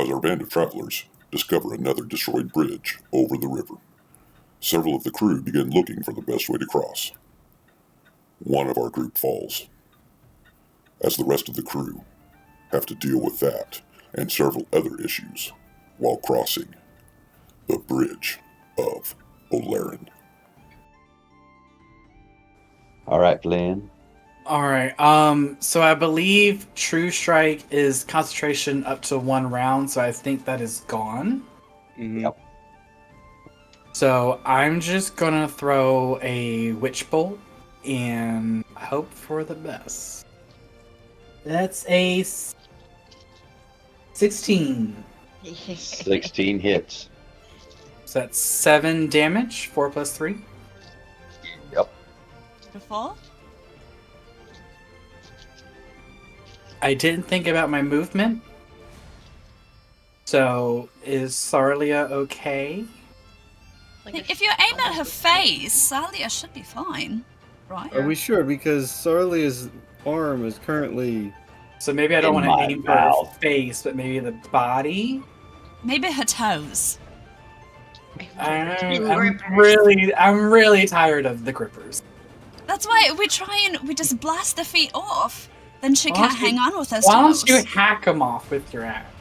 as our band of travelers discover another destroyed bridge over the river. Several of the crew begin looking for the best way to cross. One of our group falls, as the rest of the crew have to deal with that and several other issues while crossing the Bridge of Olaran. All right, Flynn. All right. So I believe True Strike is concentration up to 1 round, so I think that is gone. Mm-hmm. Yep. So I'm just gonna throw a Witch Bolt and hope for the best. That's a 16. 16 hits. So that's 7 damage, 4 plus 3. Yep. Before? I didn't think about my movement. So is Sarlia okay? If you aim at her face, Salia should be fine, right? Are we sure? Because Sarlia's arm is currently... So maybe I don't In want my to aim for her mouth. face, but maybe the body? Maybe her toes. I'm really tired of the grippers. That's why we just blast the feet off. Then she Why can't don't you- hang on with those Why toes. don't you hack them off with your axe?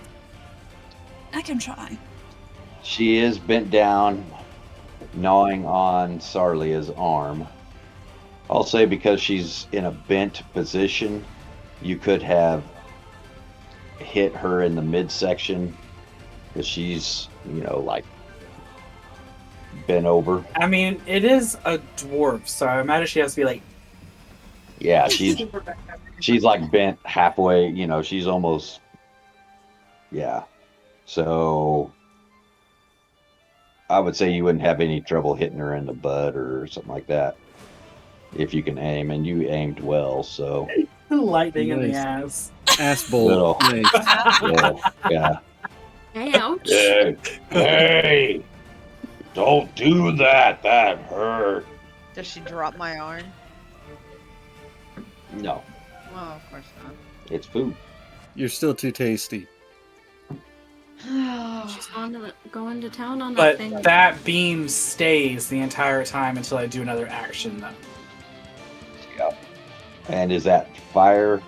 I can try. She is bent down, gnawing on Sarlia's arm. I'll say because she's in a bent position, you could have hit her in the midsection because she's, like bent over. I mean, it is a dwarf, so I imagine she has to be like... Yeah, she's like bent halfway, she's almost, yeah. So I would say you wouldn't have any trouble hitting her in the butt or something like that if you can aim, and you aimed well, so. Lightning in the Nice. ass. Ass bolt. Little. Nice. Yeah. Ouch. Hey, don't do that. That hurt. Does she drop my arm? No, Well, of course it's food. You're still too tasty. not. She's going to town on that But thing. that beam stays the entire time until I do another action, though. Yep. And is that fire?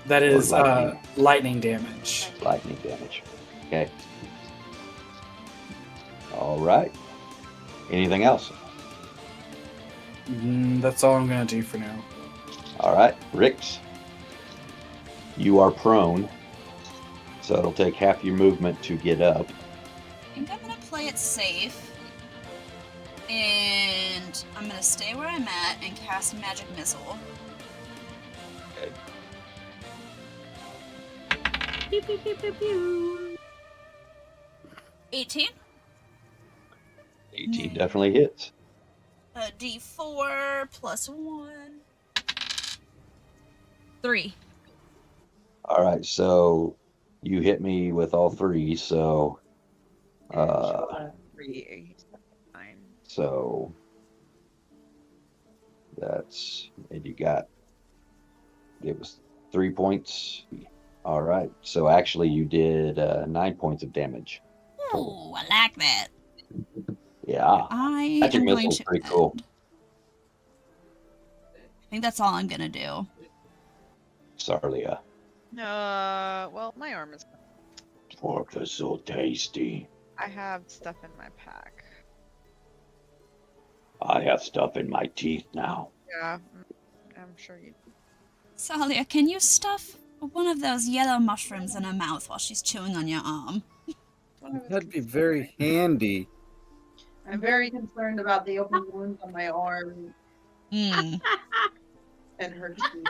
That is lightning? Lightning damage. Lightning damage. Okay. All right. Anything else? That's all I'm going to do for now. All right, Rix. You are prone, so it'll take half your movement to get up. I think I'm gonna play it safe. And I'm gonna stay where I'm at and cast Magic Missile. Okay. Pew, pew, pew, pew, pew. 18. 18 definitely hits. A D4 plus 1. 3. All right, so you hit me with all three, so Three. Fine. so that's, and you got, it was 3 points. All right, so actually you did 9 points of damage. Ooh, I like that. Yeah, I Magic am going Missile's to pretty cool. end. I think that's all I'm gonna do. Sarlia. Well, my arm is. Pork is so tasty. I have stuff in my pack. I have stuff in my teeth now. Yeah, I'm sure you. Salia, can you stuff one of those yellow mushrooms in her mouth while she's chewing on your arm? That'd be very handy. I'm very concerned about the open wounds on my arm Mm. and her teeth.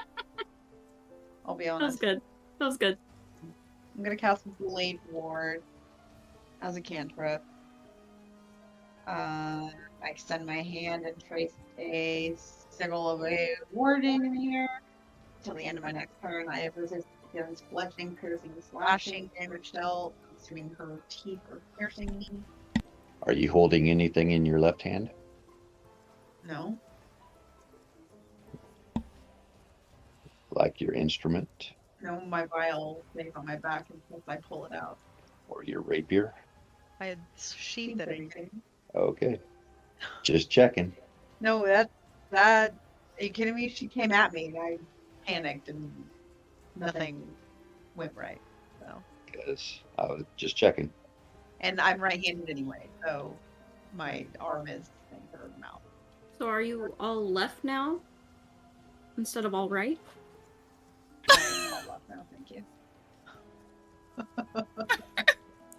I'll be That was honest. good. That was good. I'm gonna cast Blade Ward as a cantrip. I extend my hand and trace a sigil of a warding in the air. Till the end of my next turn, I have resistance against bludgeoning, piercing, slashing, damage dealt, assuming her teeth are piercing me. Are you holding anything in your left hand? No, Like your instrument? know, my vial thing on my back until I pull it out. Or your rapier? I had sheathed it. Okay. Just checking. No, that. Are you kidding me? She came at me and I panicked and nothing went right. So, Because I was just checking. and I'm right-handed anyway, so my arm is in her mouth. So are you all left now? Instead of all right? I am all left now, thank you.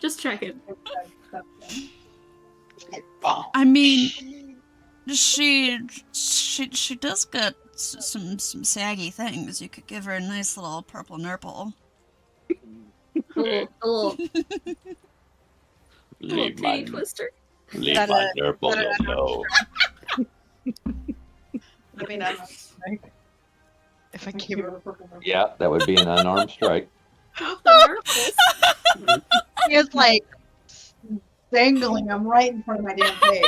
Just checking. I mean, she does got some saggy things. You could give her a nice little purple nurple. A little Leave my, titty twister. leave That, my nurple that, alone. I mean, if I gave her a purple nurple. Yeah, that would be an unarmed strike. Half the nurples. It's like dangling them right in front of my damn face.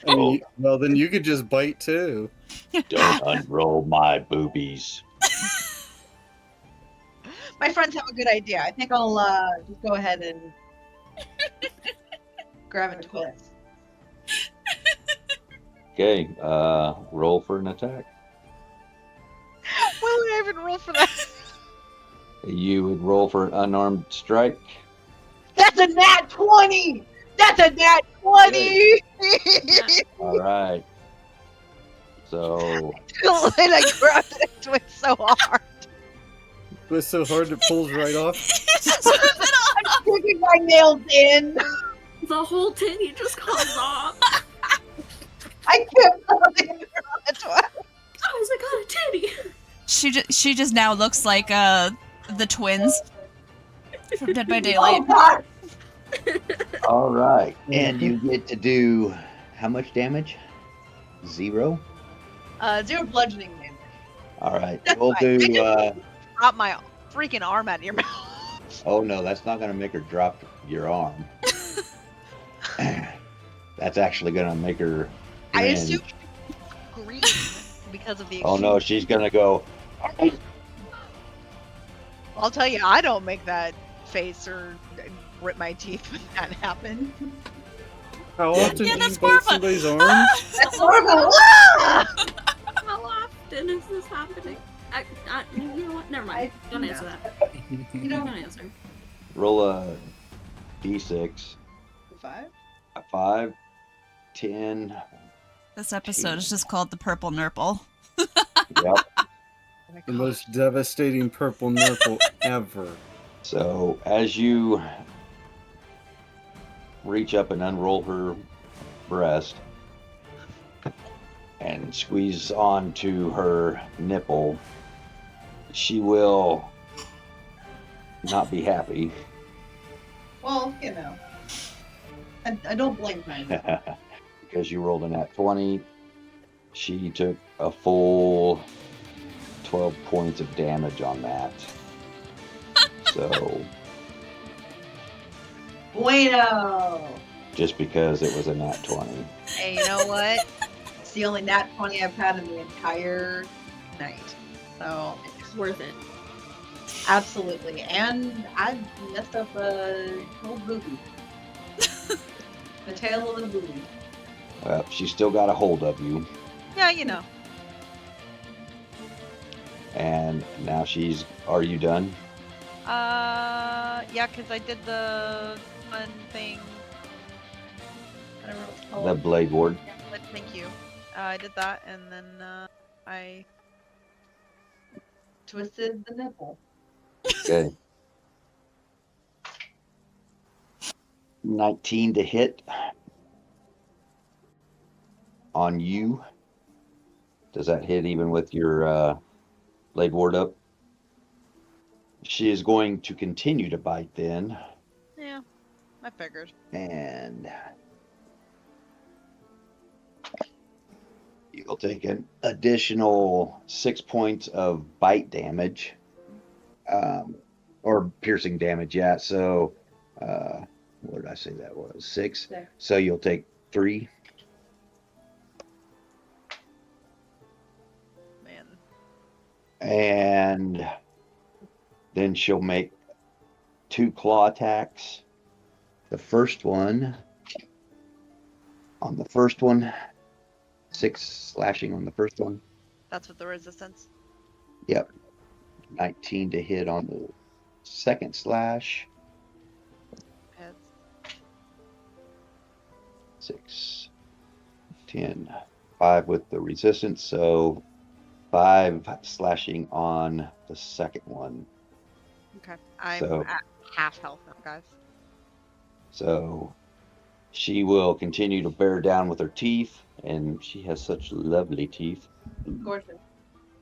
I mean, well, then you could just bite too. Don't unroll my boobies. My friends have a good idea. I think I'll just go ahead and grab and twist. Okay, roll for an attack. Why would I even roll for that? You would roll for an unarmed strike. That's a nat 20! That's a nat 20! All right. So, And I grabbed it and twist so hard. Twist so hard it pulls right off. I'm digging my nails in. The whole titty just comes off. I can't believe it. That's why. How has it got a titty? She just now looks like the twins from Dead by Oh, Daylight. God. all right. And you get to do how much damage? 0? 0 bludgeoning damage. All right. That's We'll fine. do, Drop my freaking arm out of your mouth. oh no, that's not going to make her drop your arm. That's actually going to make her I cringe. assume she scream because of the Oh no, she's going to go, I'll tell you, I don't make that face or grit my teeth when that happens. How often Yeah, do that's you bite more fun. somebody's arm? That's horrible. How often is this happening? You know what? Never mind. Don't answer that. You Don't don't answer. roll a d6. 5? A 5, 10. This episode is just called the Purple Nurple. Yep. The most devastating purple nurple ever. So as you reach up and unroll her breast and squeeze onto her nipple, she will not be happy. Well, you know. I don't blame her. Because you rolled a nat 20. She took a full 12 points of damage on that. So, Bueno! just because it was a nat 20. Hey, you know what? It's the only nat 20 I've had in the entire night. So, It's worth it. absolutely. And I messed up a whole booby. The tail of the booby. Well, she still got a hold of you, Yeah, you know. and now she's. Are you done? Yeah, because I did the fun thing. I don't know what it's called. The blade ward. Yeah, but thank you. I did that, and then I twisted the nipple. Okay. 19 to hit on you. Does that hit even with your blade ward up? She is going to continue to bite then, Yeah, I figured. and you'll take an additional 6 points of bite damage, or piercing damage. Yeah. So, what did I say that was? 6. Six. So you'll take 3. Man. And Then she'll make 2 claw attacks. The first one, on the first one, 6 slashing on the first one. That's with the resistance. Yep. 19 to hit on the second slash. Hits. 6, 10, 5 with the resistance, so 5 slashing on the second one. Okay. I'm So- at half health now, guys. So she will continue to bear down with her teeth, and she has such lovely teeth. Gorgeous.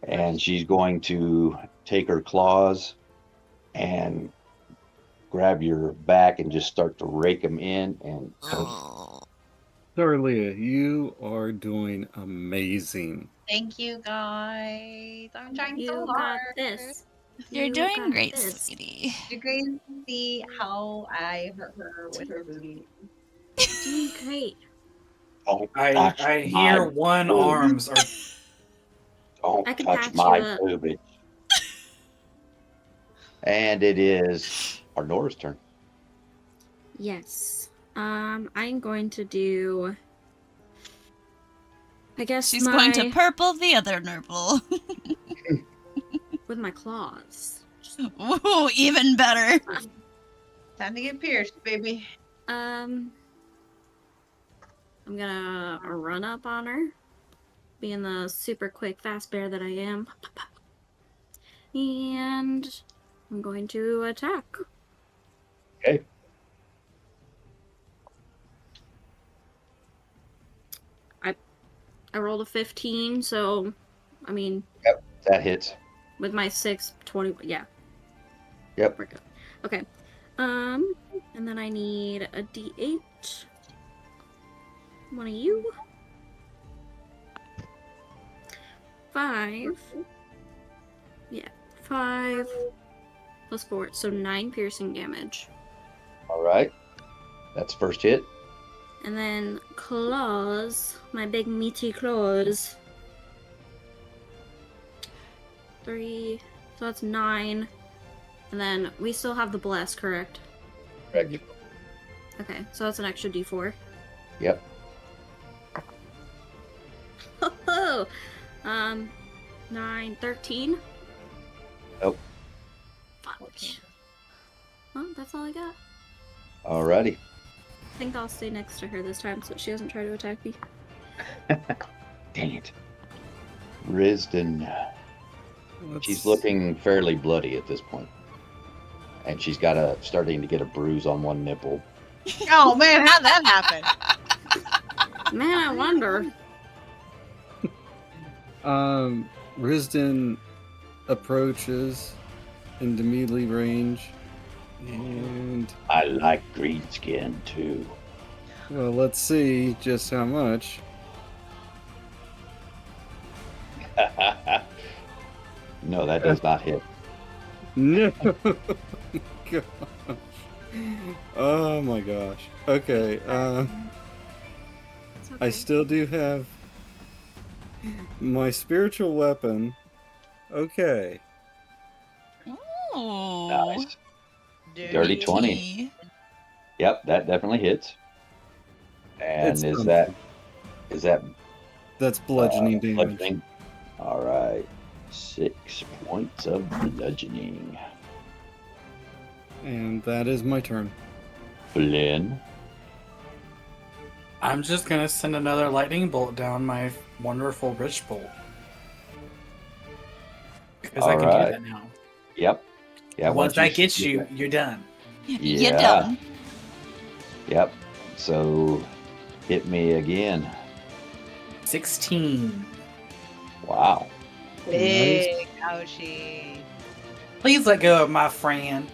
And she's going to take her claws and grab your back and just start to rake them in. And Darlia, you are doing amazing. Thank you, guys. I'm trying You so got hard. this. You're You doing got great, this. sweetie. You guys see how I hurt her with her booty? Doing great. don't I touch hear my one boob. arms are Don't I can touch patch my you up. boobage. And it is Arnora's turn. Yes. I'm going to do. I guess She's going to my- purple the other nurple. with my claws. Ooh, even better. Time to get pierced, baby. I'm gonna run up on her, being the super quick, fast bear that I am. And I'm going to attack. Okay. I rolled a 15, so I mean, That hits. with my 6, 20. Yeah. Yep. We're good. Okay. And then I need a D8. One of you. 5. Yeah, 5 plus 4, so 9 piercing damage. All right. That's first hit. And then claws, my big meaty claws. 3, so that's 9. And then we still have the bless, correct? Correct. Okay, so that's an extra D4. Yep. Oh, 9, 13. Nope. Fuck. Well, that's all I got. Alrighty. I think I'll stay next to her this time so she doesn't try to attack me. Dang it. Risden. She's looking fairly bloody at this point. And she's got starting to get a bruise on one nipple. Oh man, how'd that happen? Man, I wonder. Risden approaches into melee range, and I like green skin too. well, let's see just how much. No, that does not hit. No, gosh. Oh my gosh. Okay. It's I okay. still do have my spiritual weapon. Okay. Ooh. Nice. Dirty 20. Yep, that definitely hits. And It's is something. that That's bludgeoning damage. bludgeoning? All right. 6 points of bludgeoning. And that is my turn. Flynn. I'm just gonna send another lightning bolt down my wonderful rich bolt. Because I can Alright. do that now. Yep. Yeah. Once that gets get you, that- you're done. You're Yeah. done. Yep. So hit me again. 16. Wow. Big ouchie. Please let go of my friend.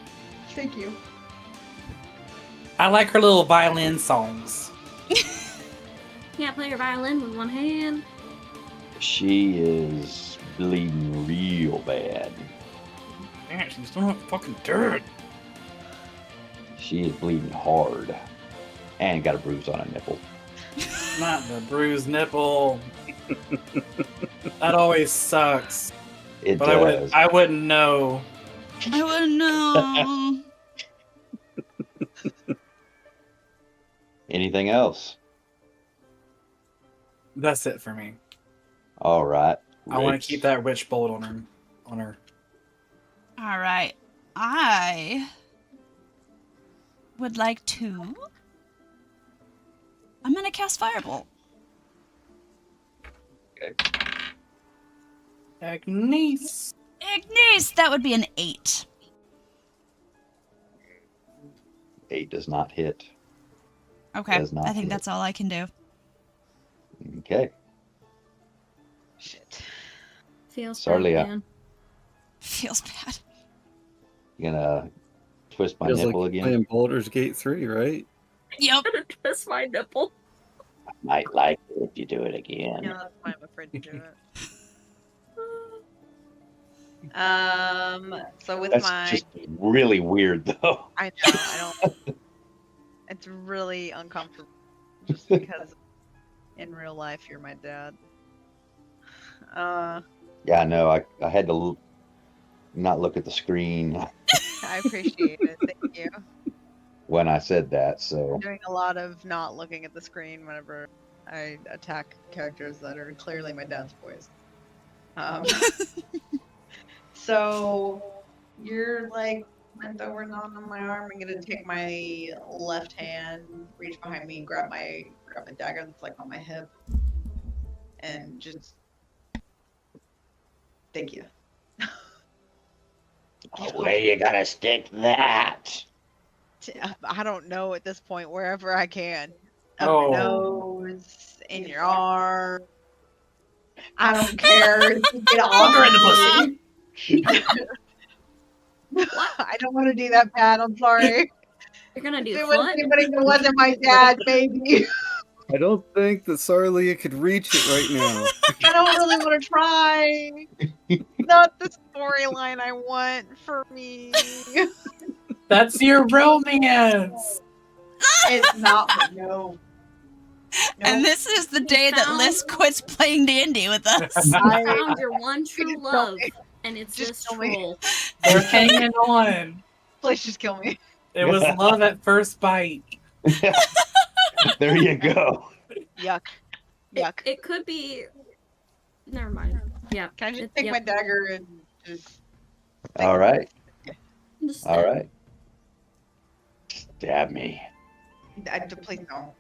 Thank you. I like her little violin songs. Can't play your violin with one hand. She is bleeding real bad. Man, she's not fucking dirt. She is bleeding hard. And got a bruise on a nipple. Not the bruised nipple. That always sucks. It But does. I wouldn't know I wouldn't know. Anything else? That's it for me. All right. I want Riggs. to keep that witch bolt on her. All right. I would like to. I'm gonna cast Firebolt. Agnes. Ignis! That would be an 8. 8 does not hit. Okay, Does not I think hit. that's all I can do. Okay. Shit. Feels Sarlia. bad, man. Feels bad. You gonna twist my Feels like nipple you're again? playing Baldur's Gate 3, right? Yep. I'm gonna twist my nipple. I might like it if you do it again. Yeah, that's why I'm afraid to do it. So with That's my, just really weird, though. I know, I don't. It's really uncomfortable, just because in real life you're my dad. Yeah, I know. I had to not look at the screen I appreciate it. Thank you. when I said that. So I'm doing a lot of not looking at the screen whenever I attack characters that are clearly my dad's voice. So you're like bent over, not on my arm. I'm gonna take my left hand, reach behind me, grab my dagger that's like on my hip, and just thank you. where you gonna stick that? I don't know at this point. Wherever I can, up Oh. your nose, in your arm. I don't care. You get all Fuck her in the I don't want to do that, Pat. I'm sorry. You're gonna do If it was fun. anybody that wasn't my dad, baby. I don't think that Sarlia could reach it right now. I don't really want to try. Not the storyline I want for me. That's your romance. It's not. No. And this is the day that found- Liz quits playing D&D with us. You I- found your one true Just kill love, me. and it's Just this kill me. troll. They're hanging on. Please just kill me. It was love at first bite. There you go. Yuck. Yuck. It could be. Never mind. Yeah. Can I just It- take yep. my dagger and just. All right. Just All right. Stab me. Please don't.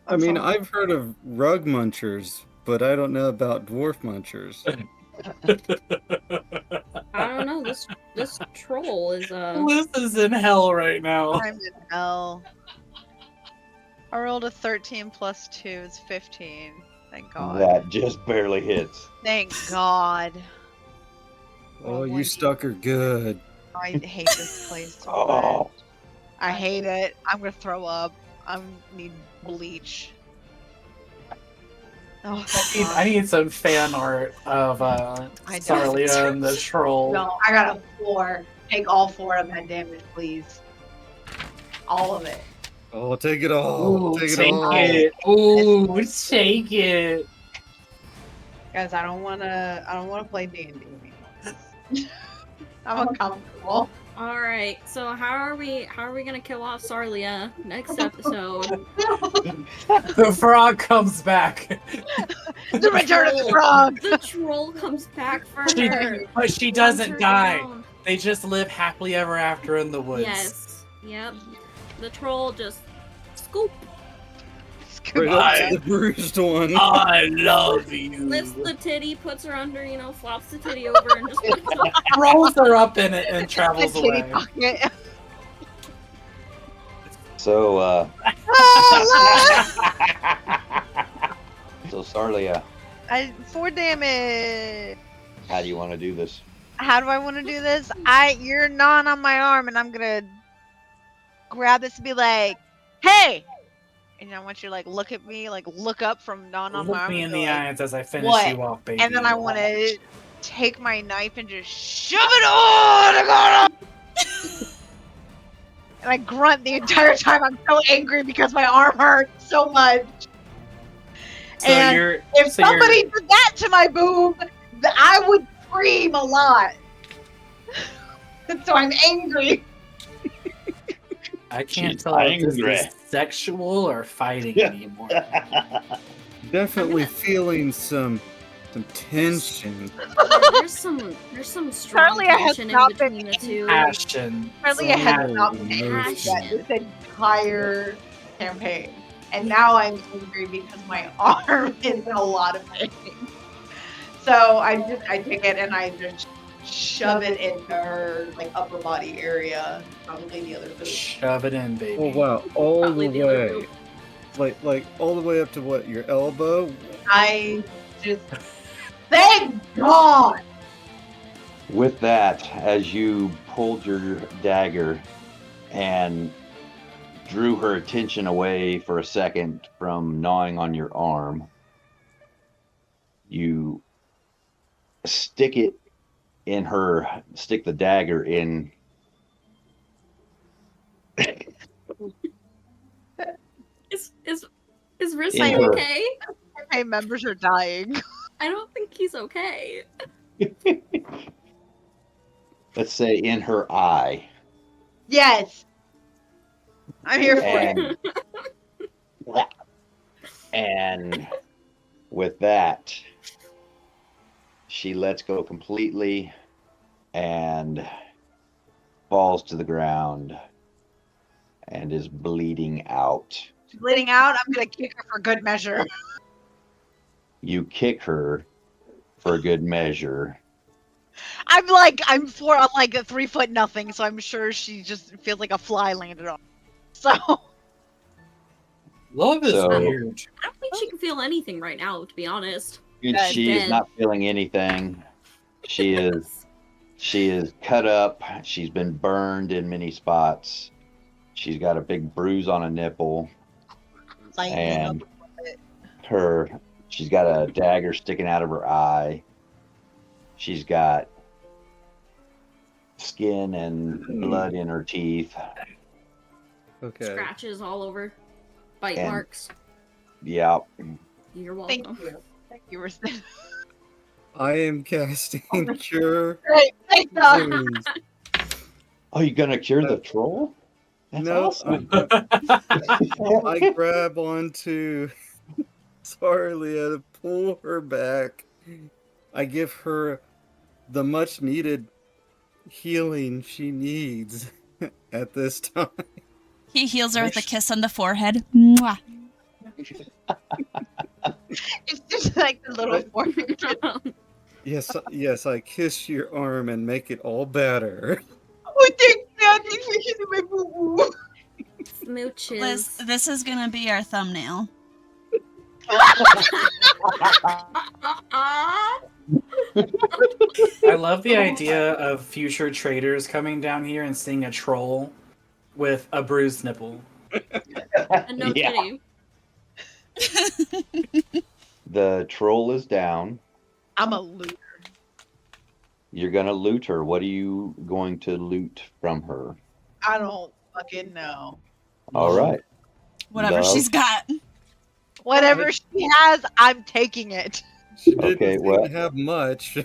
I mean, I've heard of rug munchers, but I don't know about dwarf munchers. I don't know. This troll is Liz is in hell right now. I'm in hell. I rolled a 13 plus 2 is 15. Thank God. That just barely hits. Thank God. Oh, you stuck her good. I hate this place so much. Oh, I hate it. I'm gonna throw up. I need bleach. Oh, I need some fan art of I don't. Sarlia and the troll. No, I got a 4. Take all 4 of that damage, please. All of it. Oh, take it all. Ooh, Take take it all. it. Ooh, take it. Guys, I don't wanna play D&D anymore. I'm uncomfortable. all right. So how are we gonna kill off Sarlia next episode? The frog comes back. The return of the frog! The troll comes back for She, her. but she Hunts doesn't her die. down. They just live happily ever after in the woods. Yes. Yep. The troll just scoop. Right up to the bruised one. I love you. Lifts the titty, puts her under, flops the titty over, and just puts her Rolls her up in it and travels The kitty away. pocket. so Ah, so Sarlia, 4 damage. how do you want to do this? How do I want to do this? You're gnawing on my arm, and I'm gonna grab this and be like, "Hey!" And I want you to look at me, look up from gnawing on my Look arm. me in and be the like, eyes as I finish "What?" you off, baby. And then I want to take my knife and just shove it on. I got him! And I grunt the entire time. I'm so angry because my arm hurts so much. So and you're, If so you're- somebody did that to my boob, I would scream a lot. So I'm angry. I can't She's tell if this angry. is sexual or fighting anymore. Definitely feeling some tension. There's some strong Apparently I have tension in not been between the two. Passion. Apparently I had Passion. not been angry Passion. yet this entire campaign. And now I'm angry because my arm is in a lot of pain. So I take it and I just shove it into her like upper body area, probably the other boob. Shove it in, baby. Oh wow, all Probably the the other way. Like all the way up to what, your elbow? I just thank God. With that, as you pulled your dagger and drew her attention away for a second from gnawing on your arm, you stick the dagger in. Is Risk In her- okay? My members are dying. I don't think he's okay. Let's say in her eye. Yes. I'm here for it. And with that, she lets go completely and falls to the ground and is bleeding out. She's bleeding out. I'm gonna kick her for good measure. You kick her for good measure. I'm like a 3 foot nothing, so I'm sure she just feels like a fly landed on. So Love is So- weird. I don't think she can feel anything right now, to be honest. She is dead. not feeling anything. She is cut up. She's been burned in many spots. She's got a big bruise on a nipple, and she's got a dagger sticking out of her eye. She's got skin and blood in her teeth. Okay. Scratches all over. Bite And- marks. Yeah. You're thank welcome. you. Thank you, Riston. I am casting Cure Great, thank God. Wounds. Oh, you gonna cure the troll? That's No, awesome. I grab onto Sarlia to pull her back. I give her the much needed healing she needs at this time. He heals her with a kiss on the forehead. Mwah. It's just like the little fork. Yes, I kiss your arm and make it all better. Oh, thanks for kissing my boo-boo. Smooches. Liz, this is gonna be our thumbnail. I love the idea of future traders coming down here and seeing a troll with a bruised nipple. No Yeah. kidding. The troll is down. I'm a loser. You're gonna loot her. What are you going to loot from her? I don't fucking know. All right. Whatever Love. she's got. Whatever she has, I'm taking it. She didn't Okay, seem well- to have much.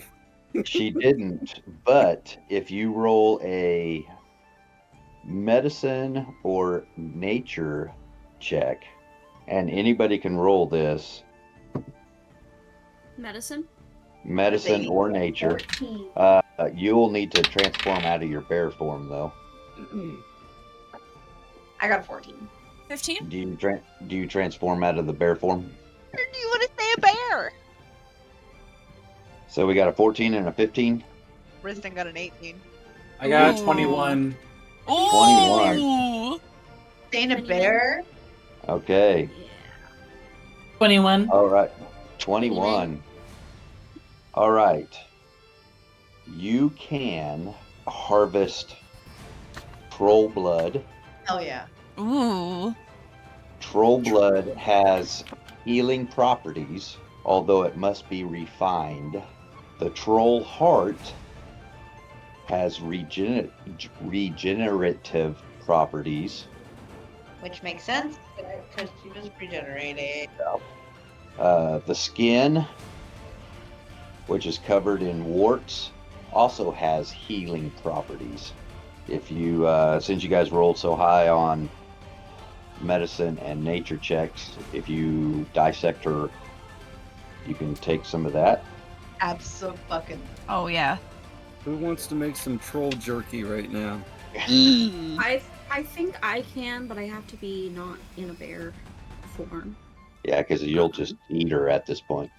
She didn't, but if you roll a medicine or nature check, and anybody can roll this, Medicine? medicine or nature, you'll need to transform out of your bear form, though. I got 14. 15? Do you transform out of the bear form? Or do you want to say a bear? So we got a 14 and a 15. Riston got an 18. I got Ooh. 21. Ooh! Saying a bear? Okay. Yeah. 21. All right. 21. All right. You can harvest troll blood. Hell yeah. Ooh. Troll blood has healing properties, although it must be refined. The troll heart has regenerative properties. Which makes sense, because she was regenerated. The skin, which is covered in warts, also has healing properties. If you, since you guys rolled so high on medicine and nature checks, if you dissect her, you can take some of that. Absolutely. Oh yeah. Who wants to make some troll jerky right now? I think I can, but I have to be not in a bear form. Yeah, because you'll just eat her at this point.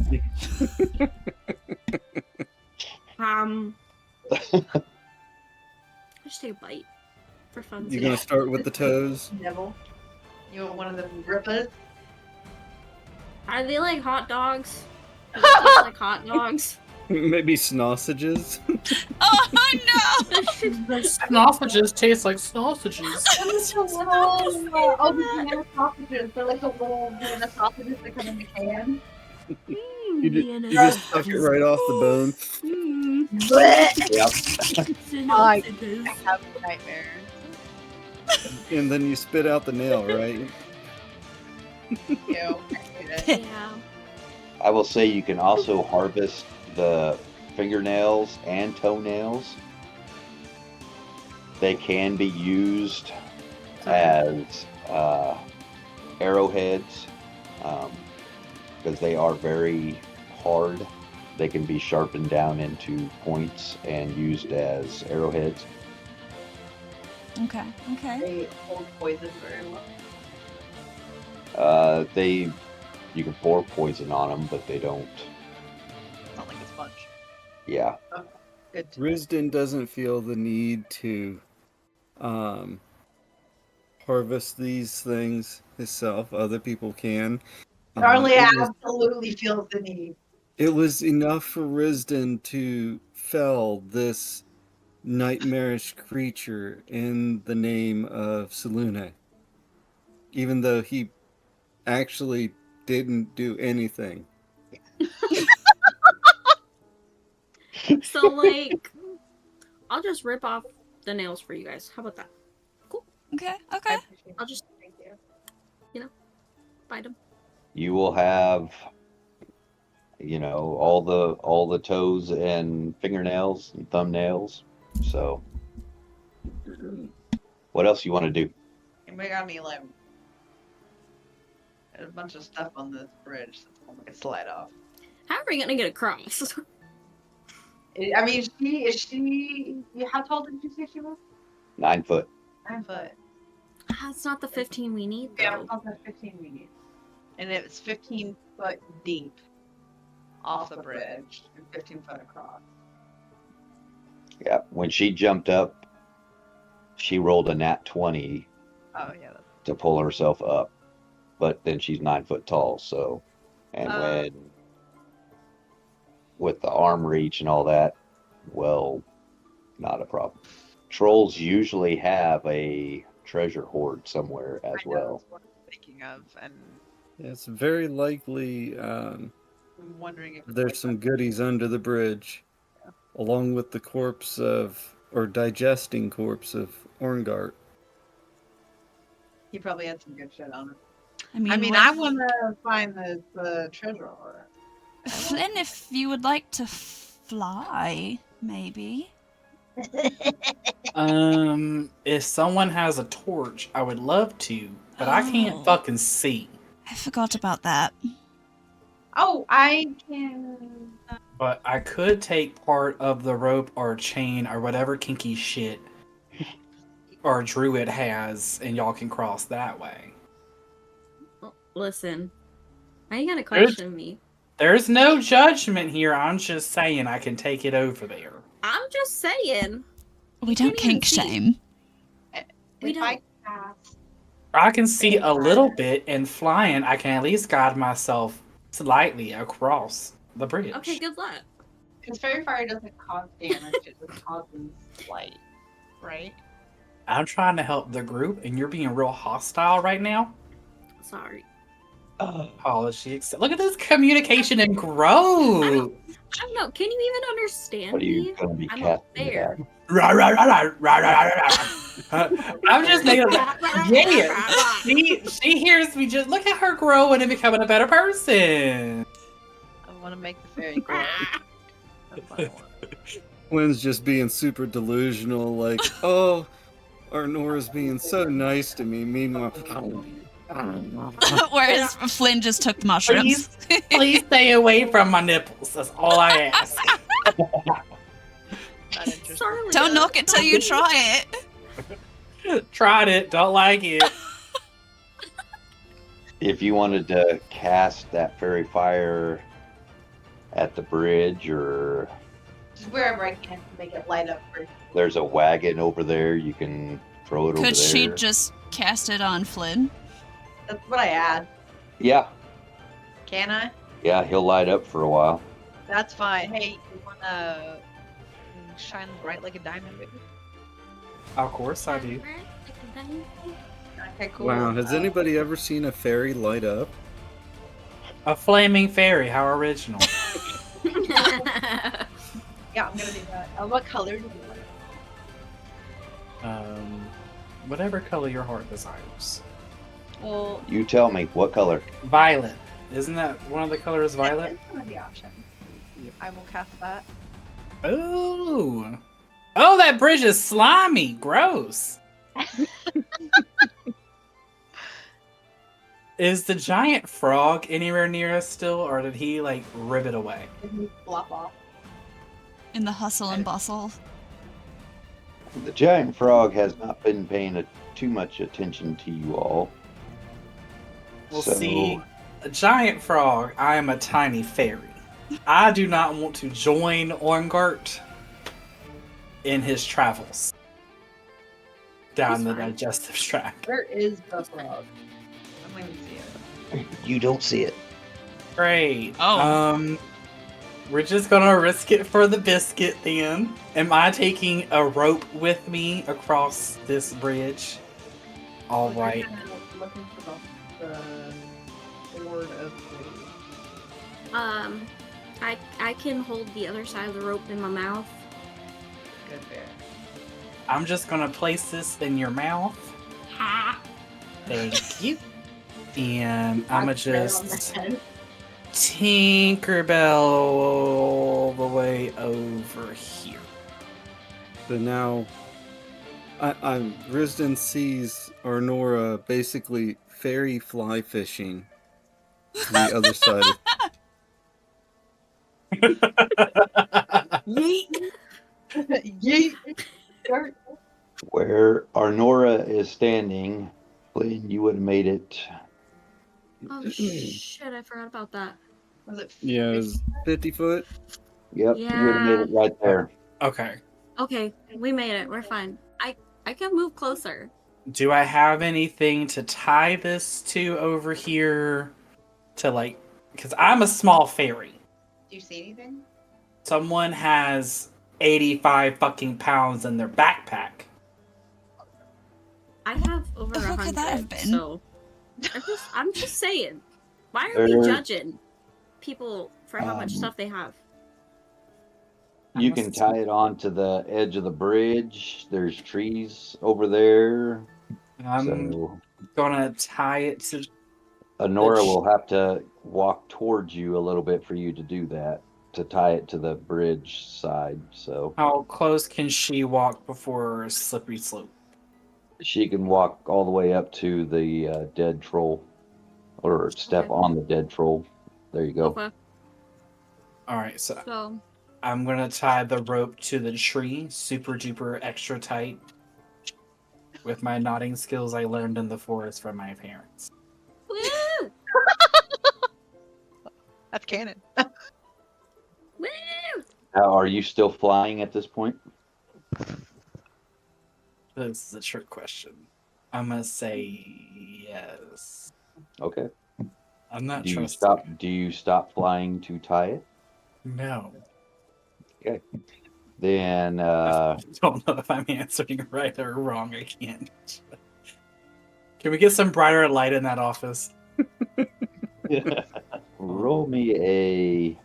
Just take a bite for fun. You're gonna start with the toes? Neville, you want one of them rippers? Are they like hot dogs? Do they taste like hot dogs? Maybe sausages? Oh no! Sausages taste like sausages. Vienna sausages. They're like the little Vienna sausages that come in the can. You just suck it right off the bone. Yep. I have nightmares. And then you spit out the nail, right? Ew, I hate it. Yeah. I will say you can also harvest the fingernails and toenails. They can be used as arrowheads because they are very hard. They can be sharpened down into points and used as arrowheads. Okay. They hold poison very well. You can pour poison on them, but they don't. Not like a sponge. Yeah. Good. Risden doesn't feel the need to harvest these things himself. Other people can. Charlie It was- absolutely feels the need. It was enough for Risden to fell this nightmarish creature in the name of Selune. Even though he actually didn't do anything. So like, I'll just rip off the nails for you guys. How about that? Okay. I'll just, Thank you. bite them. You will have, all the toes and fingernails and thumbnails. So, what else you want to do? And we got me like there's a bunch of stuff on this bridge that's gonna make it slide off. How are we gonna get across? I mean, how tall did you say she was? 9 foot. 9 foot. That's not the 15 we need, though. Yeah, that's 15 we need. And it's 15 foot deep off the bridge and 15 foot across. Yeah. When she jumped up, she rolled a nat 20 Oh yeah. to pull herself up, but then she's 9 foot tall. So, and when with the arm reach and all that, well, not a problem. Trolls usually have a treasure hoard somewhere as well. That's what I'm thinking of, and It's very likely I'm wondering if there's some goodies under the bridge, along with the corpse of, or digesting corpse of Orngart. he probably had some good shit on him. I mean, I want to find the treasure hoard. Flynn, if you would like to fly, maybe. If someone has a torch, I would love to, but I can't fucking see. I forgot about that. Oh, I can. But I could take part of the rope or chain or whatever kinky shit our druid has, and y'all can cross that way. Listen, I ain't gonna question me. There's no judgment here. I'm just saying I can take it over there. I'm just saying. We don't can't even kink see. shame. We If I don't. cast, I can see a little bit, and flying, I can at least guide myself slightly across the bridge. Okay, good luck. because fairy fire doesn't cause damage; it just causes light, right? I'm trying to help the group, and you're being real hostile right now. Sorry. Apology. Look at this communication and growth. I don't know. Can you even understand What are you me? going to be I'm up casting it there. at? Rah, rah, rah, rah, rah, rah, rah, rah. I'm just making yeah. She hears me. Just look at her growing and becoming a better person. I want to make the fairy glow. That's what I want. Flynn's just being super delusional, like, oh, Arnora's being so nice to me. Meanwhile, Whereas Flynn just took the mushrooms. Please stay away from my nipples. That's all I ask. Not interesting. Sorry, Don't knock it till you try it. Tried it, don't like it. If you wanted to cast that fairy fire at the bridge, or Just wherever I can to make it light up. there's a wagon over there, you can throw it over there. Could she just cast it on Flynn? That's what I add. Yeah, Can I? yeah, he'll light up for a while. That's fine. Hey, you wanna shine bright like a diamond, baby? Of course I do. Okay, cool. wow, has anybody ever seen a fairy light up? A flaming fairy, how original. Yeah, I'm gonna do that. What color do you want? Whatever color your heart desires. Well, You tell me, what color? Violet. Isn't that one of the colors violet? It's one of the options. I will cast that. Ooh. Oh, that bridge is slimy. Gross. Is the giant frog anywhere near us still, or did he, like, rip it away? Flop off. In the hustle and bustle. The giant frog has not been paying too much attention to you all. Well, So- see, a giant frog, I am a tiny fairy. I do not want to join Orngart in his travels down He's the fine. digestive tract. Where is the frog? I'm going to see it. You don't see it. Great. Oh. We're just gonna risk it for the biscuit then. Am I taking a rope with me across this bridge? All We're right. kinda looking for the board of I can hold the other side of the rope in my mouth. good bear. I'm just gonna place this in your mouth. Ha! Thank you. And I'ma just Head. Tinkerbell all the way over here. So now, I'm Risden sees Arnora basically fairy fly fishing to the other side. Yeet. Yeet. Dirt. Where Arnora is standing, Flynn, you would have made it. Oh shit! I forgot about that. Was it? Yeah, it was 50 foot. Yep, you would have made it right there. Okay. Okay, we made it. We're fine. I can move closer. Do I have anything to tie this to over here? To like, because I'm a small fairy. Do you see anything? Someone has 85 fucking pounds in their backpack. I have over The fuck could that have 100. been? So I'm just saying. Why are we There- judging people for how much Um, stuff they have? You can tie it onto the edge of the bridge. There's trees over there. I'm So gonna tie it to. Honora will have to walk towards you a little bit for you to do that, to tie it to the bridge side. So How close can she walk before a slippery slope? she can walk all the way up to the dead troll, or step Okay. on the dead troll. There you go. Okay, All right, so so I'm gonna tie the rope to the tree, super duper extra tight, with my knotting skills I learned in the forest from my parents. woo, That's canon. woo. Now, are you still flying at this point? This is a trick question. I'm gonna say yes. Okay. I'm not Do you trusting. stop? Do you stop flying to tie it? No. Then I don't know if I'm answering right or wrong. I can't. Can we get some brighter light in that office? roll me a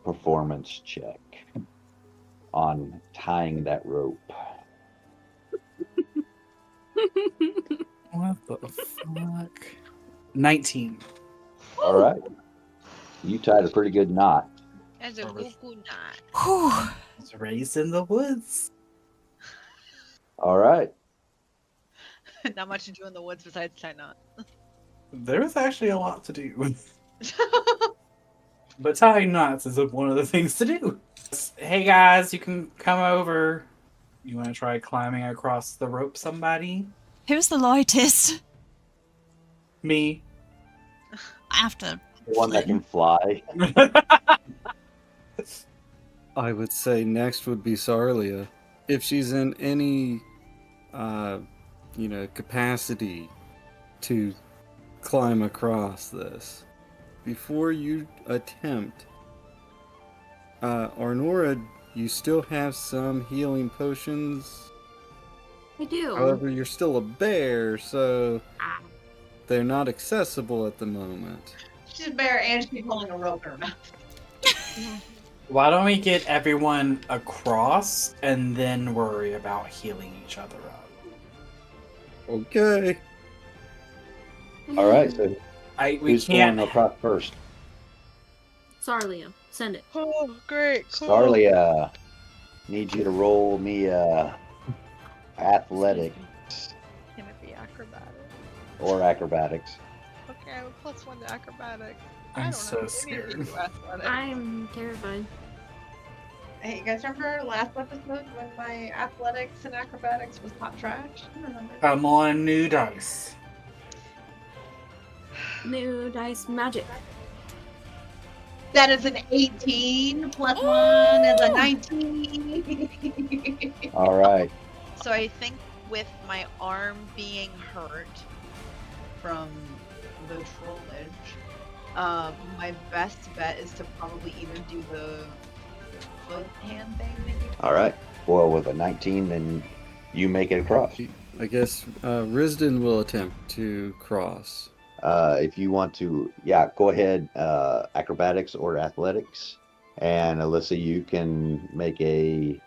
performance check on tying that rope. What the fuck? 19. All right. You tied a pretty good knot. As a Or was- coconut. Whew. I was raised in the woods. All right. Not much to do in the woods besides tie knot. There's actually a lot to do. But tying knots is one of the things to do. Hey guys, you can come over. You want to try climbing across the rope, somebody? Who's the lightest? Me. After The one that can fly. I would say next would be Sarlia. If she's in any, capacity to climb across this. Before you attempt, Arnora, you still have some healing potions. I do. However, you're still a bear, so Ah. they're not accessible at the moment. She's a bear and she's holding a rope in her mouth. Why don't we get everyone across and then worry about healing each other up? Okay. All right. So We who's can't. going across first? Sarlia, send it. Oh, great. Cool. Starlia, need you to roll me athletics Can it be acrobatic? or acrobatics. Okay, I have a +1 to acrobatics. I I'm don't so know any of scared. you athletics. I'm terrified. Hey, you guys remember last episode when my athletics and acrobatics was hot trash? I remember. Come on, new dice. New dice magic. That is an 18 +1 is a 19. All right. So I think with my arm being hurt from the trollage, my best bet is to probably either do the foot hand thing that you All right. Well, with a 19, then you make it across. I guess Risden will attempt to cross. If you want to, yeah, go ahead. Acrobatics or athletics, and Alyssa, you can make a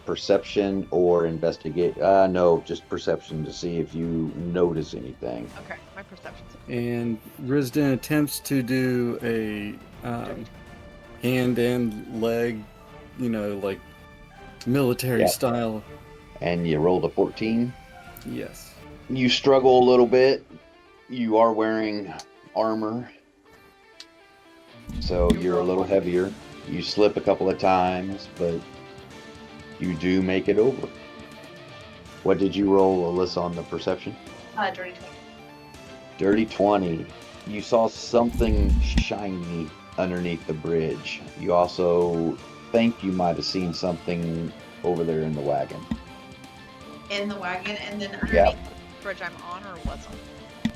perception or investigate. No, just perception to see if you notice anything. Okay, my perception's And Risden attempts to do a hand and leg, like military Yeah. style. And you rolled a 14. Yes. You struggle a little bit. You are wearing armor, so you're a little heavier. You slip a couple of times, but you do make it over. What did you roll, Alyssa, on the perception? dirty 20. Dirty 20. You saw something shiny underneath the bridge. You also think you might have seen something over there in the wagon. In the wagon, and then underneath Yeah. the bridge I'm on or was on.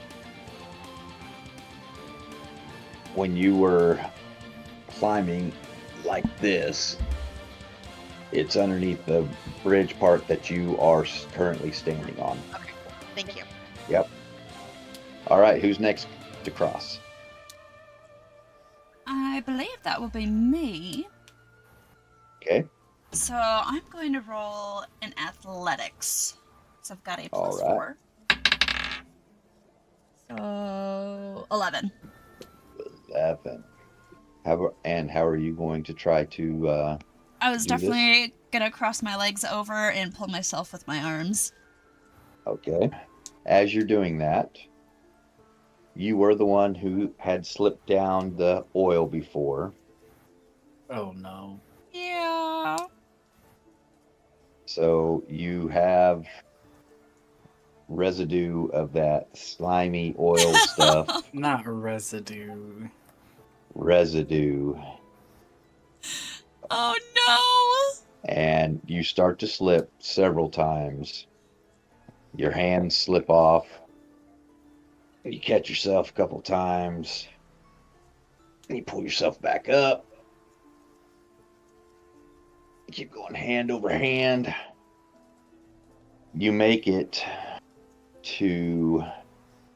When you were climbing like this, it's underneath the bridge part that you are currently standing on. Okay, cool. Thank you. Yep. All right, who's next to cross? I believe that will be me. Okay. So I'm going to roll in athletics. So I've got a All plus right. 4. So 11. 11. How are you going to try to I was do this? definitely gonna cross my legs over and pull myself with my arms. Okay. As you're doing that, you were the one who had slipped down the oil before. Oh no. Yeah. So you have residue of that slimy oil stuff. Not residue. Residue. Oh no! And you start to slip several times. Your hands slip off. You catch yourself a couple times. And you pull yourself back up. You keep going hand over hand. You make it to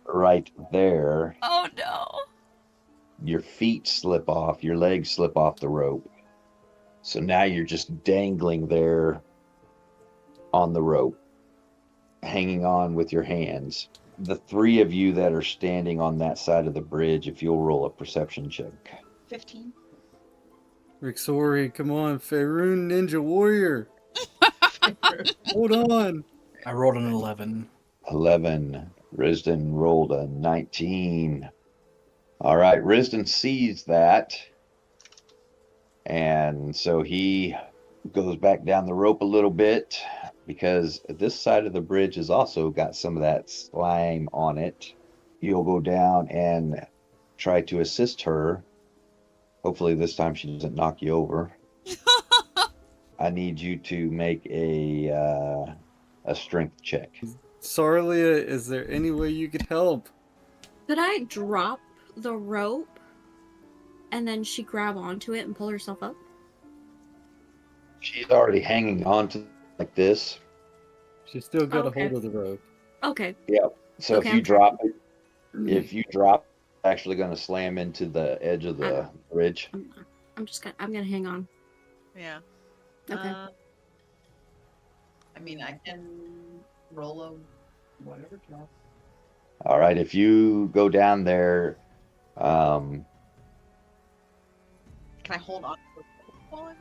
right there. Oh no! Your feet slip off. Your legs slip off the rope. So now you're just dangling there on the rope, hanging on with your hands. the three of you that are standing on that side of the bridge, if you'll roll a perception check. 15. Rixori, come on, Faerun Ninja Warrior. Hold on. I rolled an 11. 11. Risden rolled a 19. All right, Risden sees that. And so he goes back down the rope a little bit because this side of the bridge has also got some of that slime on it. You'll go down and try to assist her. Hopefully this time she doesn't knock you over. I need you to make a strength check. Sarlia, is there any way you could help? Could I drop the rope and then she grab onto it and pull herself up? She's already hanging on to like this. She's still got Okay. a hold of the rope. Okay. Yeah. So Okay, if you I'm drop it, if you drop, it's actually going to slam into the edge of the bridge. I'm gonna hang on. Yeah. Okay. I mean, I can roll a whatever drop. All right. If you go down there, Can I hold on to the rope while I'm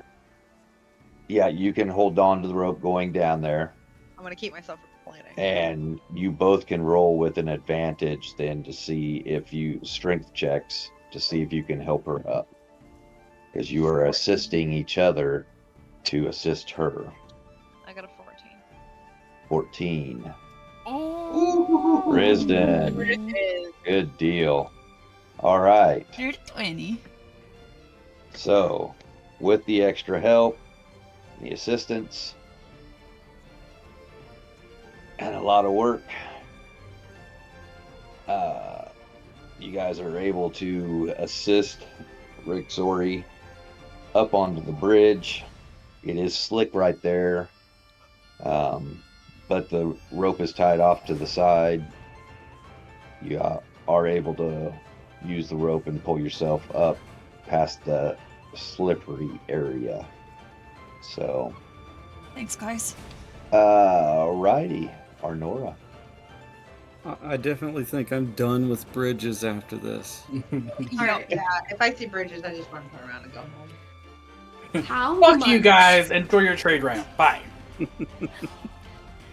yeah, you can hold on to the rope going down there, I'm gonna keep myself from landing. and you both can roll with an advantage then to see if you strength checks to see if you can help her up, because you are assisting each other to assist her. I got a 14. 14. Oh. Risden. Good deal. All right. Dirty 20. So, with the extra help, the assistance, and a lot of work, you guys are able to assist Rixori up onto the bridge. It is slick right there, but the rope is tied off to the side. You are able to use the rope and pull yourself up past the slippery area. So, Thanks, guys. alrighty, Arnora. I definitely think I'm done with bridges after this. Alright, yeah. If I see bridges, I just want to turn around and go home. How Fuck much, you guys. Enjoy your trade round. Bye.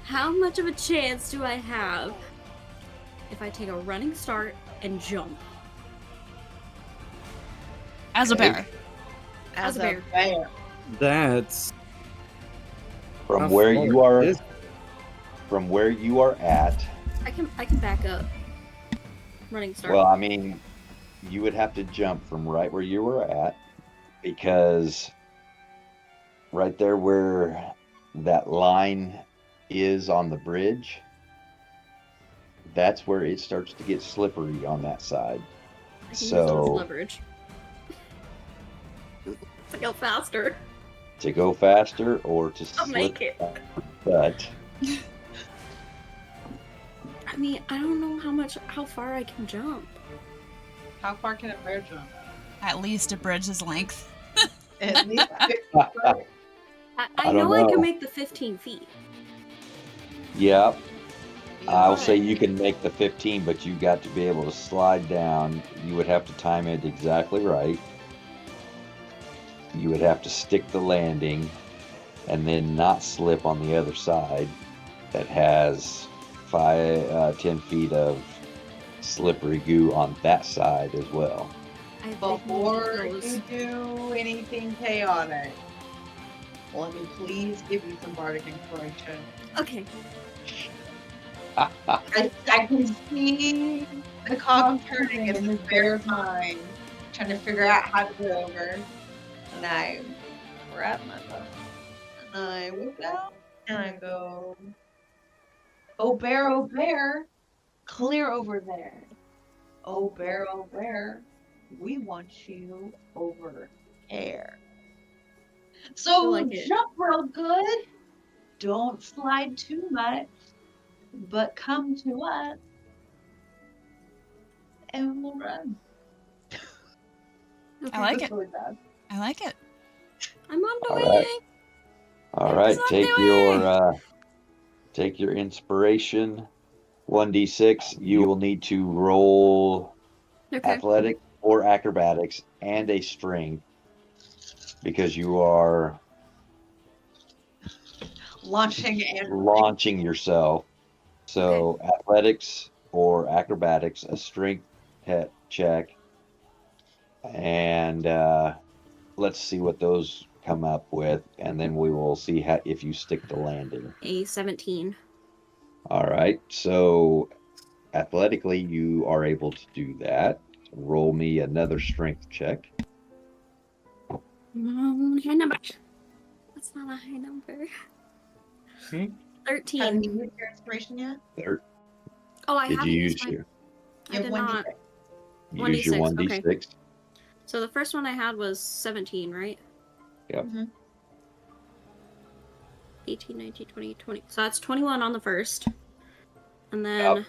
How much of a chance do I have if I take a running start and jump? As a bear. As a bear. That's From how where far you are, is- from where you are at. I can back up. Running start. Well, I mean, you would have to jump from right where you were at, because right there where that line is on the bridge, that's where it starts to get slippery on that side. I can use that as So leverage. To go faster. to go faster or to I'll slip make it. but I mean, I don't know how far I can jump. How far can a bear jump? At least a bridge's length. At least I I don't know I know. can make the 15 feet. yeah, I'll say you can make the 15, but you got to be able to slide down. You would have to time it exactly right. You would have to stick the landing and then not slip on the other side that has 10 feet of slippery goo on that side as well. I think Before those- you do anything chaotic, let me please give you some bardic inspiration. Okay. I can see the cogs turning in this bear's mind, trying to figure out how to get over. And I grab my bow, and I whip it out, and I go, oh bear, clear over there. Oh bear, we want you over there. So I like it. jump real good. Don't slide too much, but come to us, and we'll run. Okay. I like That's it. really bad. I like it. I'm on the All way. right. All right, Exactly take your inspiration 1d6. You will need to roll Okay. athletics or acrobatics and a strength because you are Launching and launching yourself. So athletics or acrobatics, a strength check, and let's see what those come up with, and then we will see if you stick the landing. A 17. All right. So athletically, you are able to do that. Roll me another strength check. High number. That's not a high number. Hmm? 13. Haven't you used your inspiration yet? Oh, I Did haven't you used use my. your I did not. use your 1d6, 1d6? okay. So the first one I had was 17, right? Yep. Mhm. 18, 19, 20, 20. So that's 21 on the first. And then. Yep.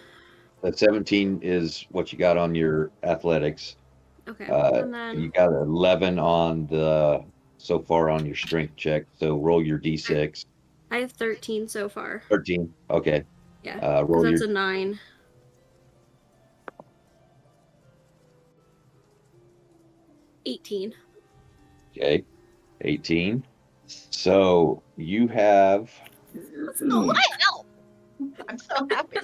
The 17 is what you got on your athletics. Okay. And then. You got 11 on the so far on your strength check. So roll your d6. I have 13 so far. 13. Okay. Yeah. Roll Because that's your a 9. $18. okay. 18. So you have I'm so happy.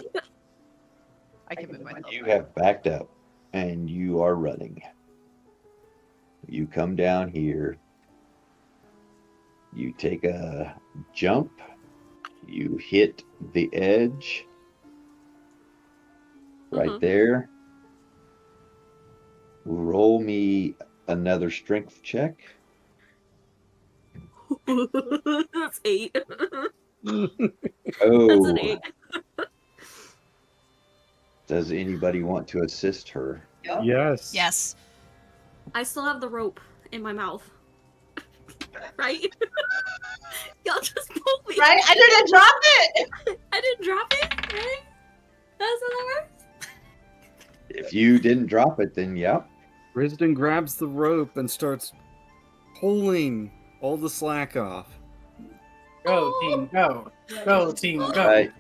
I can move myself. you have backed up and you are running. You come down here. You take a jump. You hit the edge right there. Roll me another strength check. That's 8. Oh, That's an 8. does anybody want to assist her? Yep. Yes. Yes. I still have the rope in my mouth. Right? Y'all just pulled me. Right? I didn't drop it! I didn't drop it, right? That's how that works? If you didn't drop it, then yeah. Risden grabs the rope and starts pulling all the slack off. Go, team, go. Go, team, go. Right.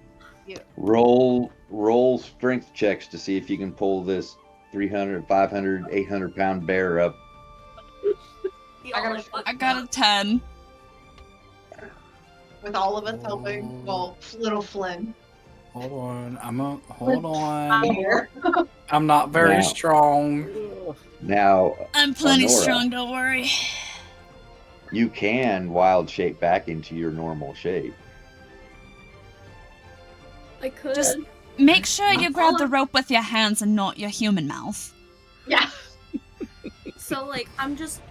Roll strength checks to see if you can pull this 300, 500, 800 pound bear up. I got a 10. With all of us helping, well, little Flynn. Hold on. Hold on. Here. I'm not very Now. strong. Now, I'm plenty Honora, strong, don't worry. you can wild shape back into your normal shape. I could. Just make sure you grab the rope with your hands and not your human mouth. Yeah. So like I'm just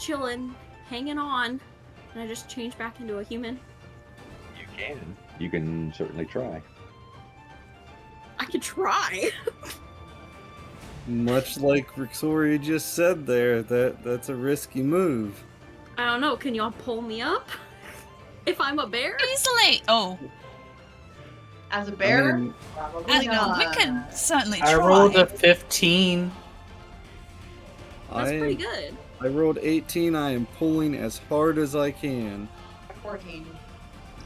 chilling, hanging on, and I just change back into a human. You can. You can certainly try. I could try. Much like Victoria just said there, that's a risky move. I don't know, can y'all pull me up? If I'm a bear? Easily. Oh, As a bear? I mean, Probably not. we could certainly try. I rolled a 15. That's pretty good. I rolled 18. I am pulling as hard as I can. 14.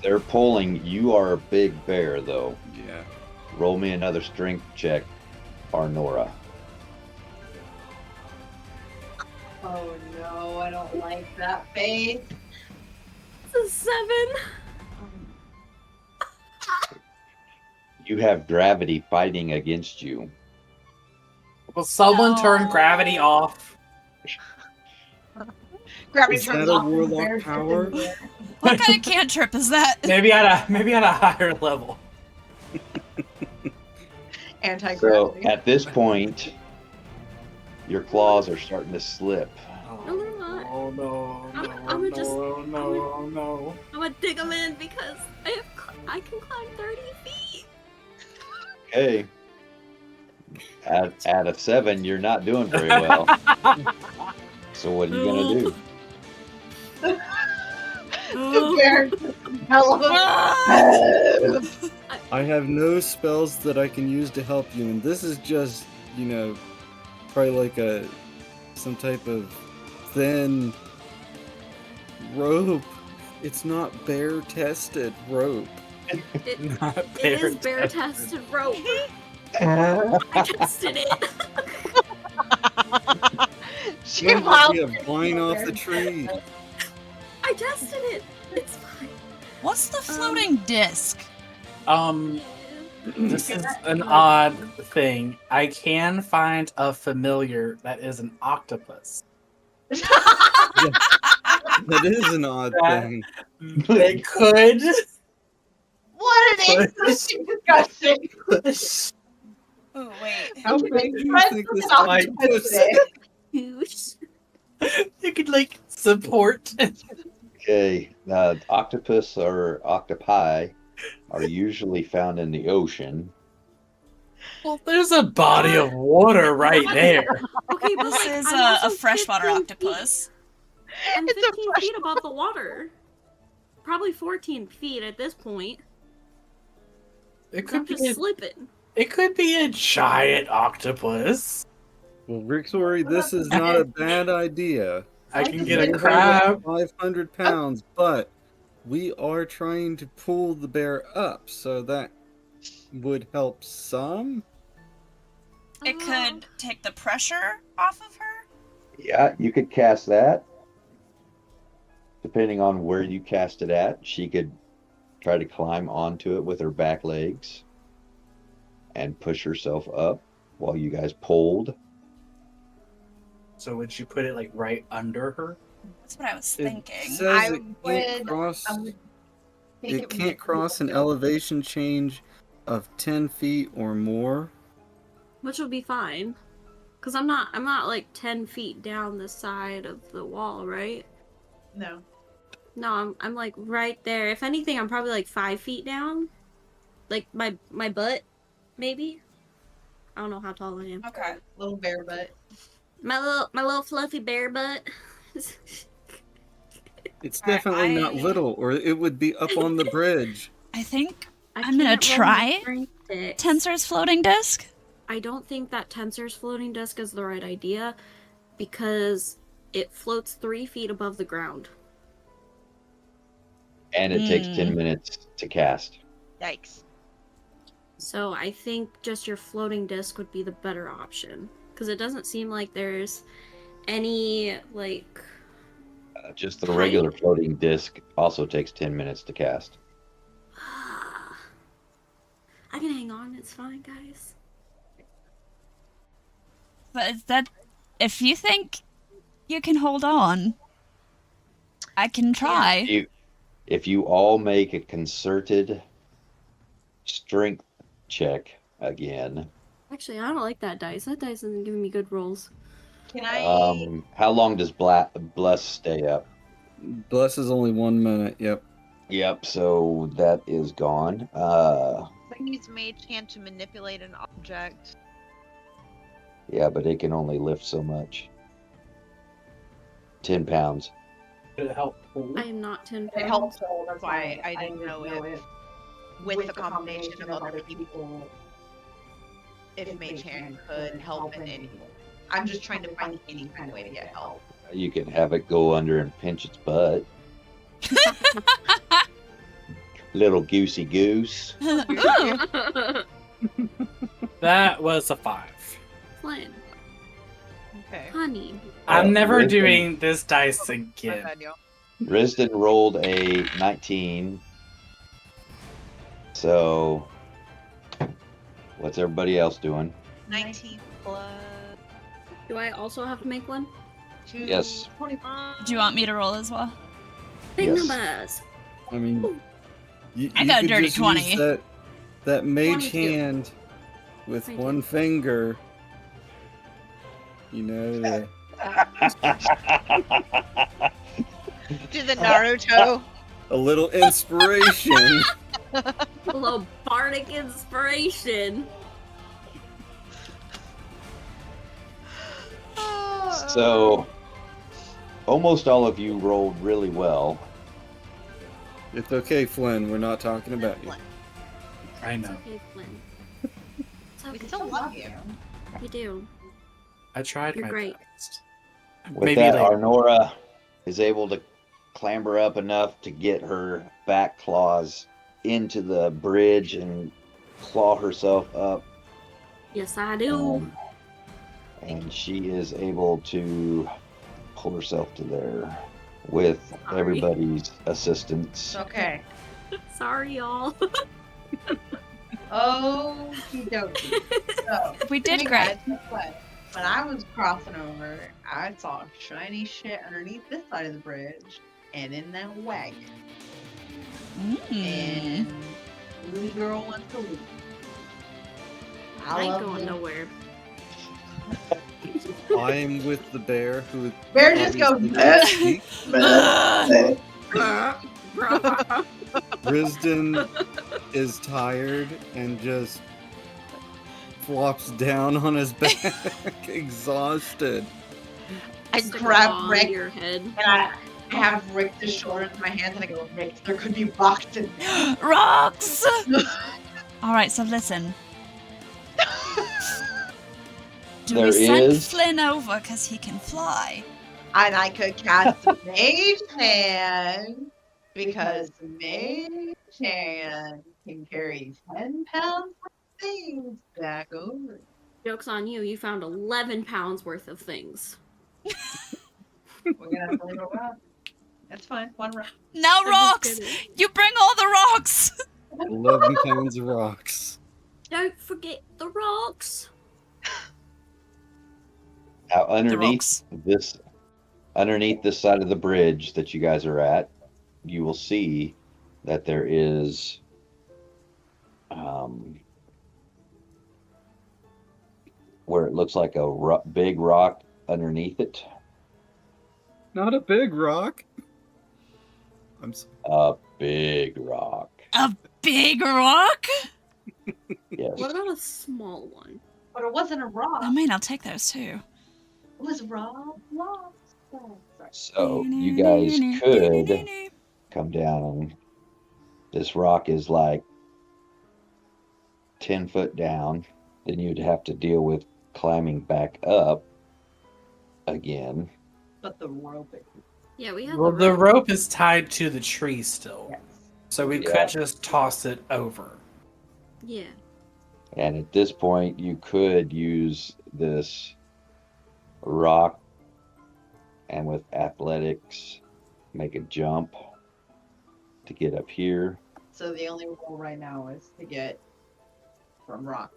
They're pulling. You are a big bear, though. Yeah. Roll me another strength check, Arnora. Oh no, I don't like that face. It's a 7. You have gravity fighting against you. Will someone turn gravity off? Gravity Is turns that a off when the warlock bear power? sits in the air. What kind of cantrip is that? Maybe at a higher level. So Anti-gravity. at this point, your claws are starting to slip. No, they're not. Oh no! I'm gonna just- no! I'm gonna dig them in because I can climb 30 feet. Okay. At a 7, you're not doing very well. So what are you gonna do? The bear. Hello. I have no spells that I can use to help you, and this is just, probably like some type of thin rope. It's not bear tested rope. Not It is bear tested rope. I tested it. She Look, wildly we have wine off the tree. I tested it. It's fine. What's the floating disc? This is an odd thing. I can find a familiar that is an octopus. That is an odd That- thing. They could What an interesting discussion. push. Oh wait. How big do you Friends think with this an octopus octopus today. Whoosh. They could like support. Okay, octopus or octopi are usually found in the ocean. Well, there's a body of water right there. Okay, but This like, is I'm a also freshwater 15 octopus. Feet, I'm It's a 15 feet above the water. Probably 14 feet at this point. It I'm could just be. slipping. It could be a giant octopus. Well, Victory, this is not a bad idea. I can get We a have crab. 500 pounds, but we are trying to pull the bear up, so that would help some. It could take the pressure off of her. Yeah, you could cast that. Depending on where you cast it at, she could try to climb onto it with her back legs and push herself up while you guys pulled. So would you put it like right under her? That's what I was It thinking. says I it can't would- cross. I would think It would can't be cross an cool. elevation change of 10 feet or more. Which will be fine. Cause I'm not like 10 feet down the side of the wall, right? No. No, I'm like right there. If anything, I'm probably like 5 feet down. Like my butt, maybe. I don't know how tall I am. Okay. Little bear butt. My little fluffy bear butt. It's Alright, definitely not I- little, or it would be up on the bridge. I think I I'm gonna can't roll my try strength sticks. Tensor's floating disc. I don't think that Tensor's floating disc is the right idea because it floats 3 feet above the ground. And it takes 10 minutes to cast. Yikes. So I think just your floating disc would be the better option because it doesn't seem like there's any like. Just the regular floating disc also takes 10 minutes to cast. I can hang on. It's fine, guys. But is that if you think you can hold on, I can try. If you all make a concerted strength check again, Actually, I don't like that dice. That dice isn't giving me good rolls. Can I? how long does Bless stay up? Bless is only 1 minute. Yep. Yep, so that is gone. I use Mage Hand to manipulate an object. Yeah, but it can only lift so much. 10 pounds. Could it help pull? I am not 10 It pounds. helps hold. That's why I didn't know if, with the combination of other people, if Mage Hand could help in any. I'm just trying to find any kind of way to get help. You can have it go under and pinch its butt. Little goosey goose. Ooh. That was a 5. Flynn, Okay. honey. I'm never Wisdom. doing this dice My again. bad, y'all. Risden rolled a 19. So, what's everybody else doing? 19 plus Do I also have to make one? 2. Yes. 21. Do you want me to roll as well? Big Yes. numbers. I mean, I got a could dirty just 20. use that mage 22. hand with 22. one finger. You know, Do the Naruto. a little inspiration. A little bardic inspiration. So, almost all of you rolled really well. It's okay, Flynn. We're not talking about you. I It's know. okay, Flynn. It's We okay. still love you. We do. I tried You're my great. best. With Maybe that, later. Arnora is able to clamber up enough to get her back claws into the bridge and claw herself up. Yes, I do. And she is able to pull herself to there with Sorry. everybody's assistance. Okay. Sorry, y'all. Okie dokie. So, We did hey great. guys, guess what? When I was crossing over, I saw shiny shit underneath this side of the bridge and in that wagon. And Louie girl wants to leave. I ain't love going this. nowhere. I'm with the bear who. Bear just goes, obviously can't speak. Risden is tired and just flops down on his back, exhausted. I Stick a grab paw Rick into your head. and I have Rick's shoulder in my hands and I go, Rick, there could be rocks in there. Rocks! Alright, so listen. Do There we send is- Flynn over because he can fly? And I could cast Mage Hand because Mage Hand can carry 10 pounds of things back over. Joke's on you. You found 11 pounds worth of things. We're gonna have to leave a rock. That's fine. One rock. Now I'm just rocks! kidding. You bring all the rocks! 11 pounds of rocks. Don't forget the rocks. Now, The underneath rocks. underneath this side of the bridge that you guys are at, you will see that there is where it looks like a big rock underneath it. Not a big rock. I'm sorry. A big rock. A big rock? Yes. What about a small one? But it wasn't a rock. I mean, I'll take those too. It was rock. Sorry. So you guys could come down and this rock is like 10 foot down. Then you'd have to deal with climbing back up again. But the rope. Yeah, we have Well, the the rope. rope is tied to the tree still. Yes. So we Yeah. could just toss it over. Yeah. And at this point, you could use this rock and with athletics make a jump to get up here. So the only rule right now is to get from rock.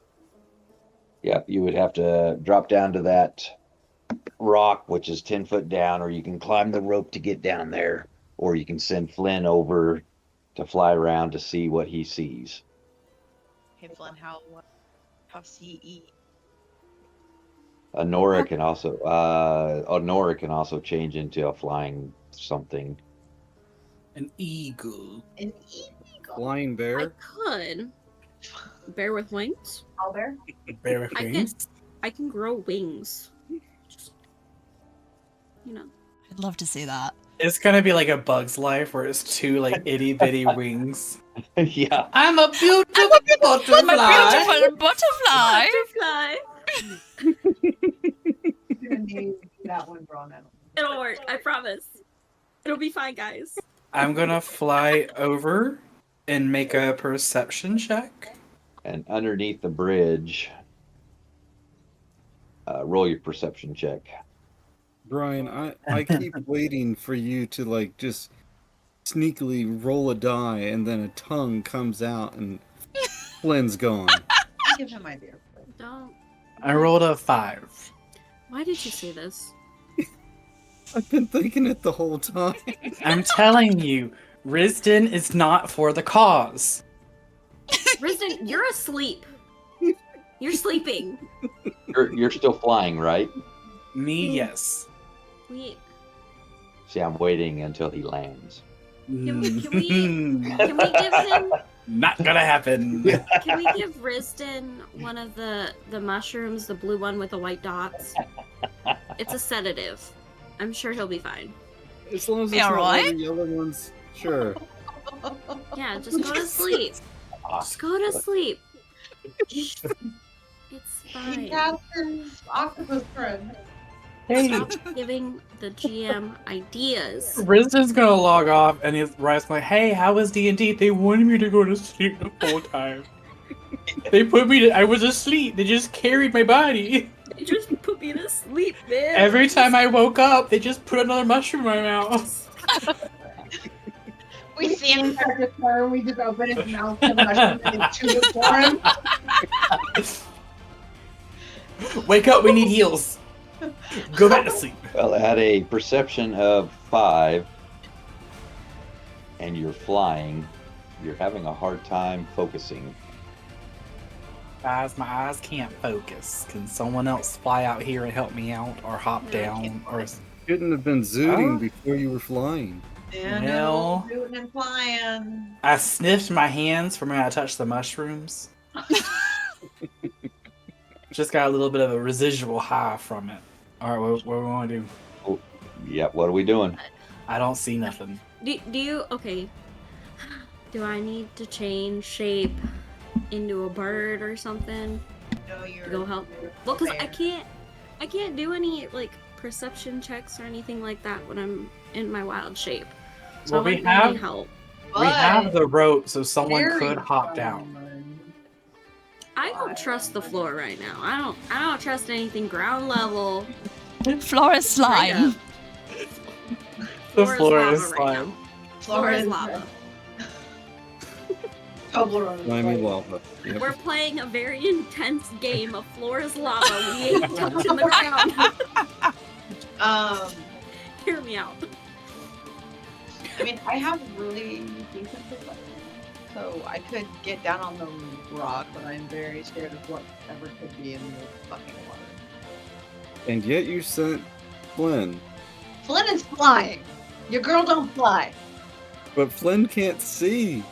Yep, you would have to drop down to that rock, which is 10 foot down, or you can climb the rope to get down there, or you can send Flynn over to fly around to see what he sees. Hey Flynn, how CE? Honora can also change into a flying something. An eagle. An eagle. Flying I bear. could. Bear with wings? All there? Bear with I can, wings. I can grow wings. Just, you know. I'd love to see that. It's gonna be like a Bug's Life where it's two like itty bitty wings. Yeah. I'm a beautiful butterfly. My beautiful butterfly! Butterfly! You're gonna need that one drawn out. It'll work. I promise. It'll be fine, guys. I'm gonna fly over and make a perception check. And underneath the bridge, roll your perception check. Brian, I keep waiting for you to like just sneakily roll a die and then a tongue comes out and Flynn's gone. Give him my beer. Don't. I rolled a 5. Why did you say this? I've been thinking it the whole time. I'm telling you, Risden is not for the cause. Risden, you're asleep. You're sleeping. You're still flying, right? Me, yes. We See, I'm waiting until he lands. can we give him Not gonna happen. can we give Risden one of the mushrooms, the blue one with the white dots? It's a sedative. I'm sure he'll be fine. As long as Be it's not one alright? of the other ones, sure. Yeah, just go to sleep. Just go to sleep. It's He fine. captains octopus friend. Hey, Stop giving the GM ideas. Rizda's gonna log off, and his wife's like, "Hey, how was D&D? They wanted me to go to sleep the whole time. They put me to. I was asleep. They just carried my body. They just put me to sleep, man. Every time I woke up, they just put another mushroom in my mouth." We see him start to turn, we just open his mouth to mushroom and chew it for him. Wake up! We need heals. Go back to sleep. Well, at a perception of 5, and you're flying, you're having a hard time focusing. Guys, my eyes can't focus. Can someone else fly out here and help me out, or hop down, or? Shouldn't have been zooting Oh. before you were flying. Yeah, Well- no, shooting and flying. I sniffed my hands from when I touched the mushrooms. Just got a little bit of a residual high from it. All right, what do we want to do? Yeah, what are we doing? I don't see nothing. Do you okay? Do I need to change shape into a bird or something No, to you're go help? Well, cause I can't do any like perception checks or anything like that when I'm in my wild shape. So Well, I we wouldn't need have help. we have the rope, so someone Very could hop down. fun. I don't trust the floor right now. I don't trust anything ground level. Floor is Straight slime. up. The Floor is floor lava is right slime. now. Floor is lava. Toblerone. Slimy lava. Yep. We're playing a very intense game of floor is lava. We ain't touching the ground. Hear me out. I mean, I have really decent perception, so I could get down on the rock, but I'm very scared of whatever could be in the fucking water. And yet you sent Flynn. Flynn is flying. Your girl don't fly. But Flynn can't see.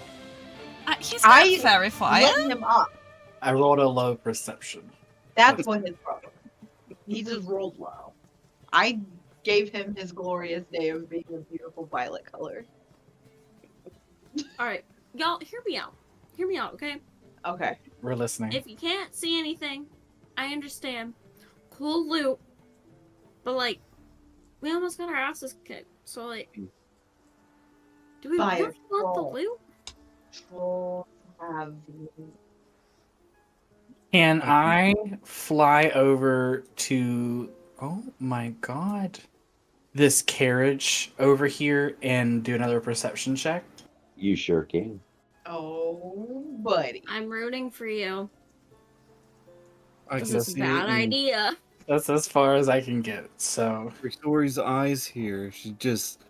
He's not I fairy fire. Let him up. I rolled a low perception. That's what his problem. He just rolled low. I gave him his glorious day of being a beautiful violet color. All right, y'all, hear me out. Hear me out, okay? Okay. We're listening. If you can't see anything, I understand. Cool loot, but like, we almost got our asses kicked. So like, do we By a really want the troll. loot? Trolls have Can I fly over to? Oh my god! This carriage over here and do another perception check. You sure can. Oh, buddy. I'm rooting for you. I This can is a see bad it in idea. That's as far as I can get. So Victoria's eyes here. She's just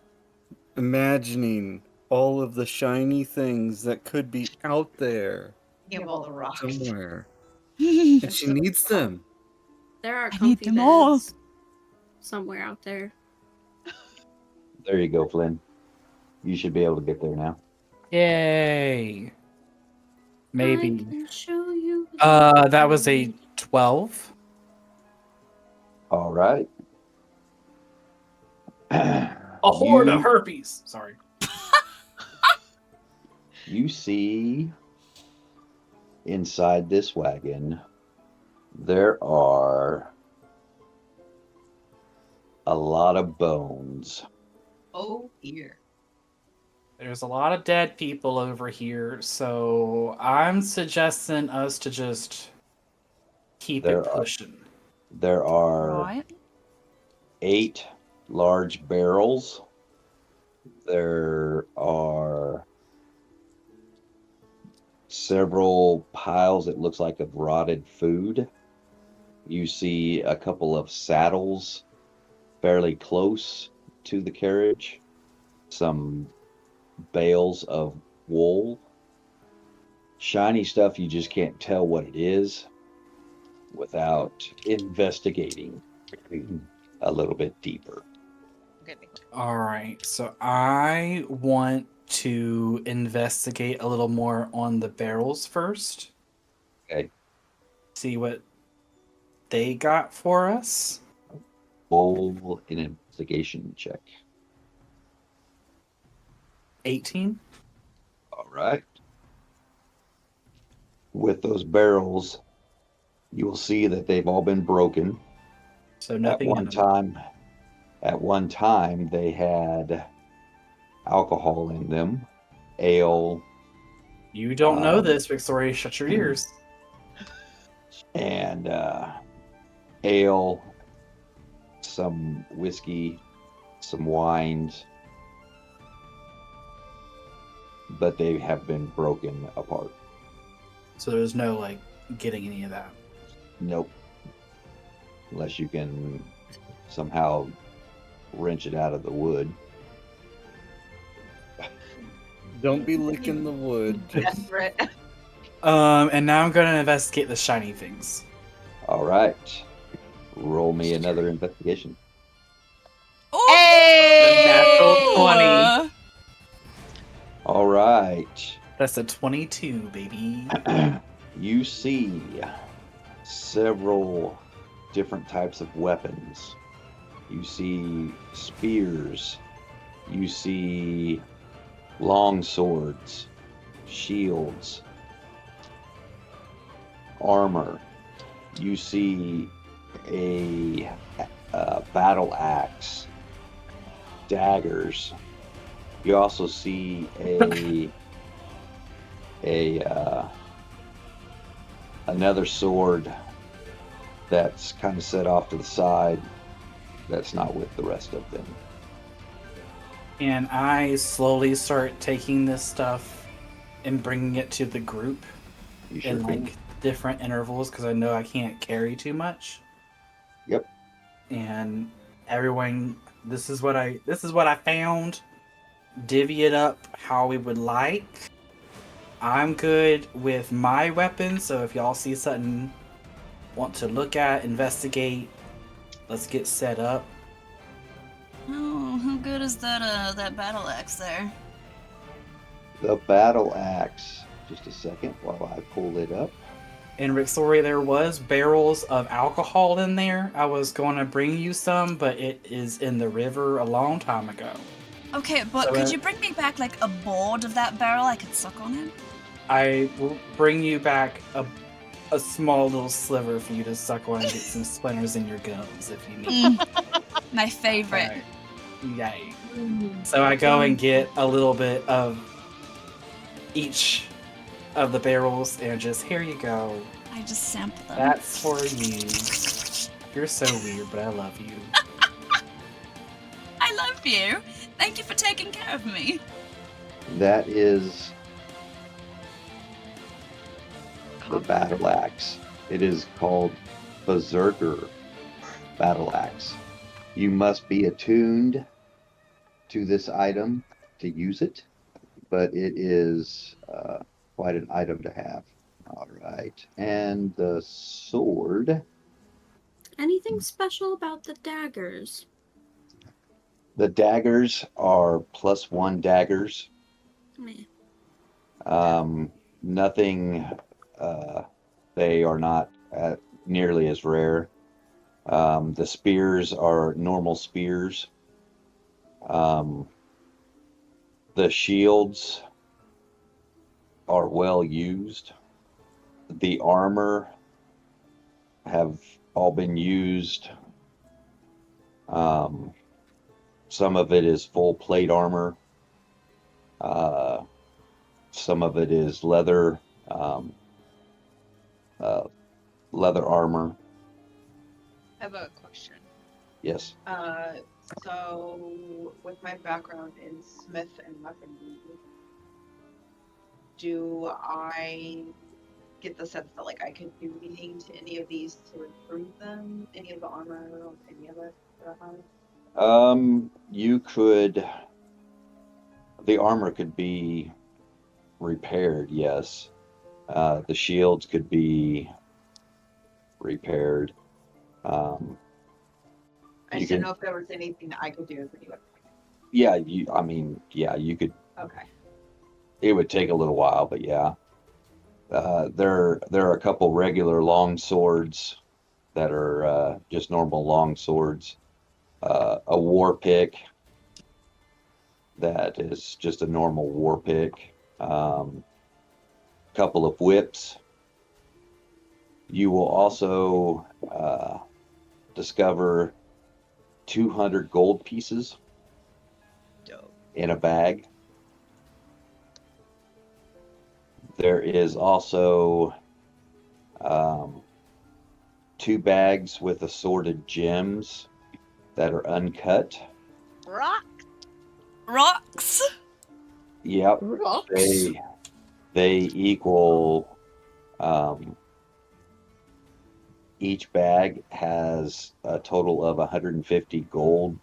imagining all of the shiny things that could be out there Give all the rocks. somewhere. And she needs them. There are I need comfy them all. beds somewhere out there. There you go, Flynn. You should be able to get there now. yay! I Maybe. can show you. That was a 12. All right. A horde You- of herpes. Sorry. You see inside this wagon, there are a lot of bones. Oh dear. There's a lot of dead people over here, so I'm suggesting us to just keep There it are- pushing. There are Right. 8 large barrels. There are several piles, it looks like, of rotted food. You see a couple of saddles fairly close to the carriage. Some bales of wool. Shiny stuff, you just can't tell what it is without investigating a little bit deeper. All right, so I want to investigate a little more on the barrels first. Okay. See what they got for us. Roll an investigation check. 18. All right. With those barrels, you will see that they've all been broken. So At nothing one in them. time, they had alcohol in them, ale, You don't know Um, this, Victoria. Shut your ears. and ale, some whiskey, some wines, but they have been broken apart. So there's no like getting any of that. Nope. Unless you can somehow wrench it out of the wood. Don't be licking the wood. Desperate. And now I'm gonna investigate the shiny things. All right. Roll me another investigation. Natural 20. Ooh! All right. That's a 22, baby. You see several different types of weapons. You see spears. You see long swords, shields, armor. You see a battle axe, daggers. You also see another sword that's kind of set off to the side. That's not with the rest of them. And I slowly start taking this stuff and bringing it to the group You sure in can. like different intervals because I know I can't carry too much. Yep. And everyone, this is what I found. Divvy it up how we would like. I'm good with my weapons, so if y'all see something want to look at, investigate, let's get set up. Oh, how good is that battle axe there? The battle axe. Just a second while I pull it up. In Rixori, there was barrels of alcohol in there. I was going to bring you some, but it is in the river a long time ago. Okay, but So, could you bring me back like a board of that barrel I could suck on it? I will bring you back a small little sliver for you to suck on and get some splinters in your gums if you need. My favorite. Right. Yay. So I go and get a little bit of each of the barrels and just, here you go. I just sample them. That's for you. You're so weird, but I love you. I love you. Thank you for taking care of me. That is the battle axe. It is called Berserker Battle Axe. You must be attuned to this item to use it, but it is quite an item to have. All right. And the sword. Anything special about the daggers? The daggers are +1 daggers. Meh. Nothing, they are not nearly as rare. The spears are normal spears. The shields are well used. The armor have all been used. Some of it is full plate armor. Some of it is leather, leather armor. I have a question. Yes. So with my background in Smith and weaponry, do I get the sense that like I could do anything to any of these to improve them? Any of the armor or any of it that I have? You could. The armor could be repaired, yes. The shields could be repaired. I You just can- didn't know if there was anything that I could do with any weapon. Yeah, you could. Okay. It would take a little while, but yeah. There are a couple regular long swords that are just normal long swords. A war pick that is just a normal war pick. Couple of whips. You will also discover 200 gold pieces Dope. in a bag. There is also 2 bags with assorted gems that are uncut. Rock. Rocks. Yep, Rocks. they equal. Each bag has a total of 150 gold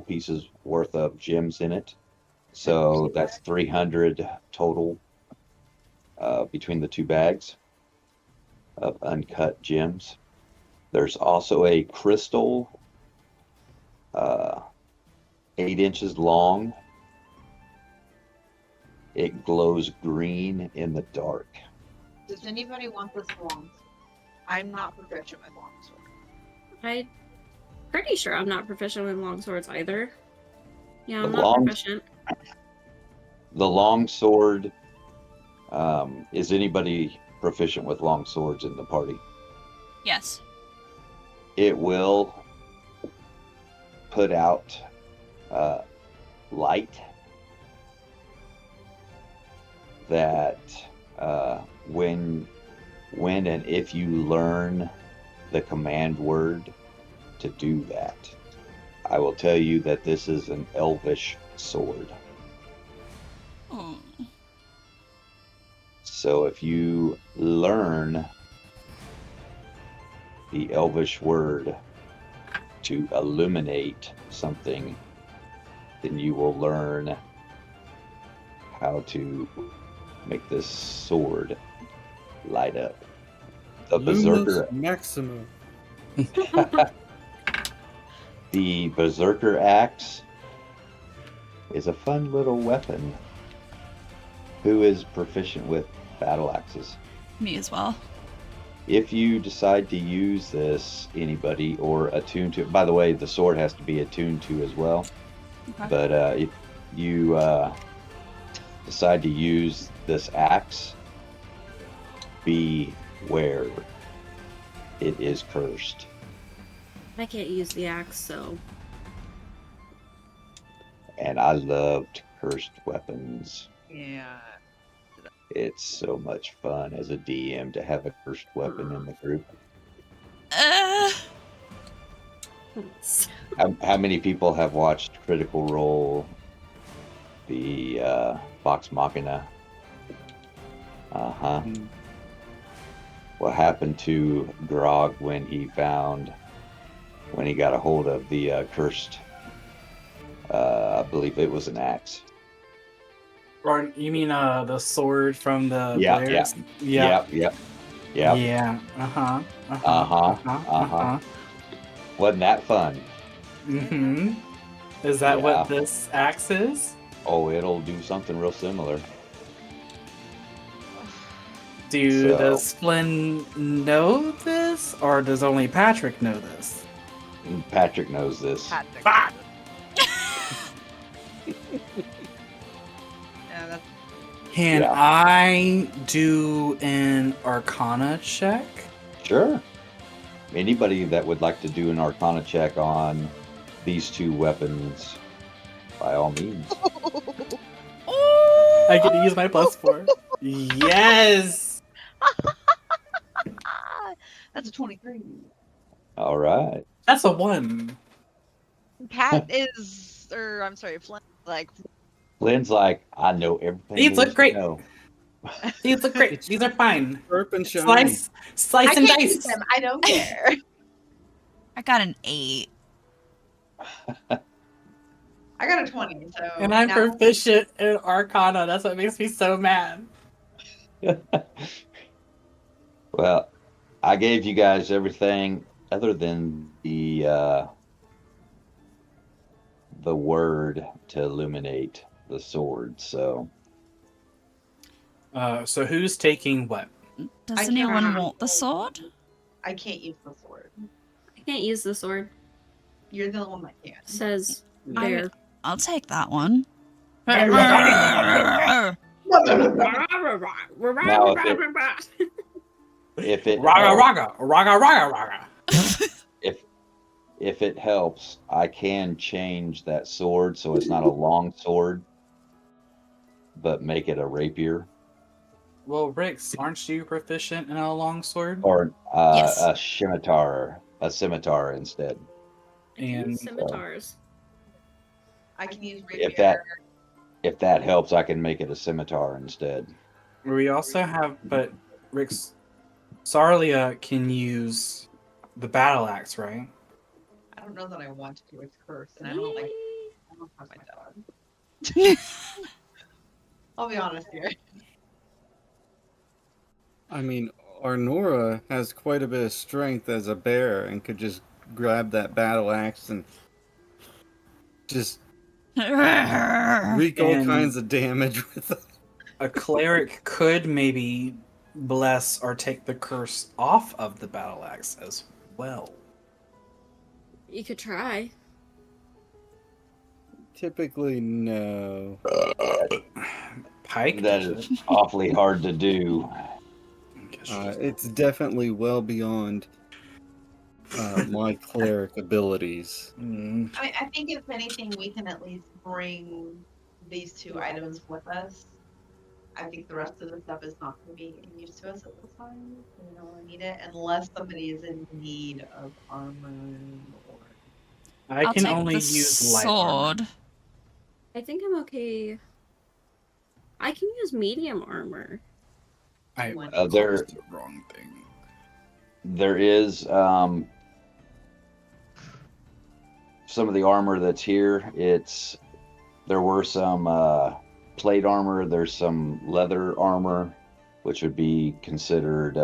pieces worth of gems in it. So that's 300 total between the 2 bags of uncut gems. There's also a crystal 8 inches long. It glows green in the dark. Does anybody want this longsword? I'm not proficient with longsword. I'm pretty sure I'm not proficient with longswords either. Yeah, I'm The not long- proficient. The long sword. Is anybody proficient with long swords in the party? Yes. It will put out light that when and if you learn the command word to do that, I will tell you that this is an elvish sword. Oh. So if you learn the elvish word to illuminate something, then you will learn how to make this sword light up. The berserker, Lumos Maximum. the berserker axe is a fun little weapon. Who is proficient with battle axes? Me as well. If you decide to use this, anybody, or attune to it, by the way, the sword has to be attuned to as well. Okay. But if you decide to use this axe, beware. It is cursed. I can't use the axe, so And I loved cursed weapons. Yeah. It's so much fun as a DM to have a cursed weapon in the group. How many people have watched Critical Role, the Vox Machina? Uh-huh. Mm. What happened to Grog when he got a hold of the cursed, I believe it was an axe. Or you mean the sword from the Yeah, Blairs? Yep. Yeah. Wasn't that fun? Mm-hmm. Is that Yeah. what this axe is? Oh, it'll do something real similar. Does Flynn know this, or does only Patrick know this? Patrick knows this. Patrick. Fuck! Yeah, that's Can Yeah. I do an Arcana check? Sure. Anybody that would like to do an Arcana check on these 2 weapons, by all means. I get to use my +4. Yes! that's a 23. All right. That's a 1. Pat is, or I'm sorry, Flint. Like, Lynn's like, I know everything. These there look is to great. know. These look great. These are fine. Sharp and shiny. Slice I and can't use dice. them. I don't care. I got an 8. I got a 20, so. And I'm now- proficient in Arcana. That's what makes me so mad. Well, I gave you guys everything other than the word to illuminate the sword. So So who's taking what? Does I anyone cannot. want the sword? I can't use the sword. I can't use the sword. You're the one that can. Says I- bear. I'll take that one. if it Raga helps, raga raga raga raga. if if it helps, I can change that sword so it's not a long sword, but make it a rapier Well, Rix, aren't you proficient in a longsword? or Yes. a scimitar instead. I can use And scimitars. I can use If rapier. that helps, I can make it a scimitar instead. we also have, but Rix, Sarlia can use the battle axe, right? I don't know that I want to do its curse, and I don't have my dog. I'll be honest here. I mean, Arnora has quite a bit of strength as a bear and could just grab that battle axe and just wreak all And- kinds of damage with it. A cleric could maybe bless or take the curse off of the battle axe as well. You could try. Typically, no. Pike That does is it. awfully hard to do. It's definitely well beyond my cleric abilities. Mm. I mean, I think if anything, we can at least bring these two items with us. I think the rest of the stuff is not going to be any use to us at this time. We don't really need it unless somebody is in need of armor or. I I'll can take only the use light armor. sword. I think I'm okay. I can use medium armor. I There the wrong thing. there is some of the armor that's here. There were some plate armor. There's some leather armor, which would be considered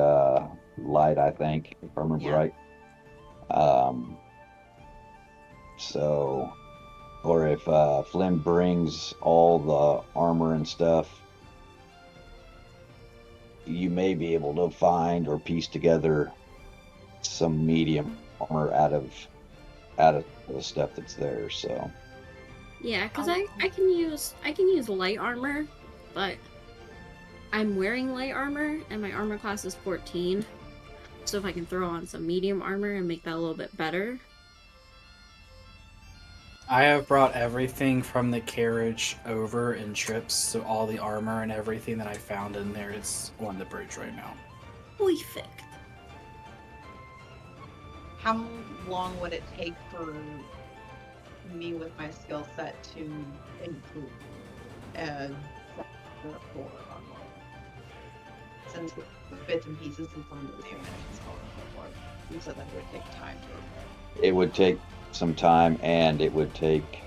light, I think, if I remember right. So, or if Flynn brings all the armor and stuff, you may be able to find or piece together some medium armor out of the stuff that's there. So Yeah, because I can use light armor, but I'm wearing light armor and my armor class is 14. So if I can throw on some medium armor and make that a little bit better. I have brought everything from the carriage over in trips, so all the armor and everything that I found in there is on the bridge right now. Perfect. How long would it take for me with my skill set to improve and for armor? Since the bits and pieces and some of the damage and so on and so forth. You said that it would take time to. it would take some time, and it would take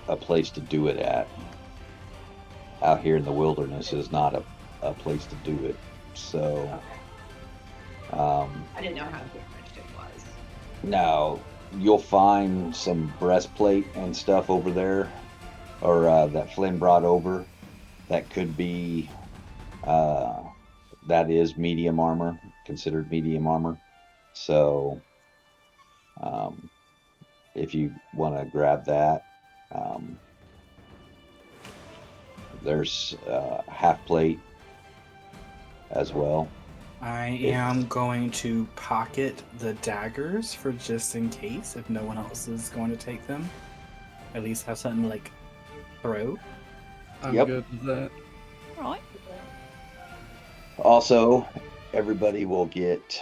a place to do it at. Out here in the wilderness is not a place to do it. So, I didn't know how damaged it was. now you'll find some breastplate and stuff over there, or that Flynn brought over. That could be, that is medium armor, considered medium armor. So, if you want to grab that, there's half plate as well. I am going to pocket the daggers for just in case if no one else is going to take them. At least have something to like throw. I'm Yep. good with that. Right. Also, everybody will get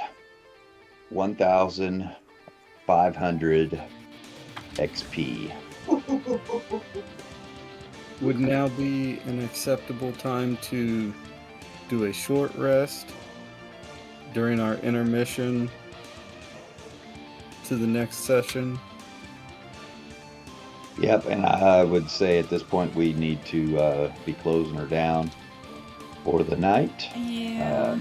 1,500 XP. Would now be an acceptable time to do a short rest during our intermission to the next session? Yep, and I would say at this point we need to be closing her down for the night. Yeah.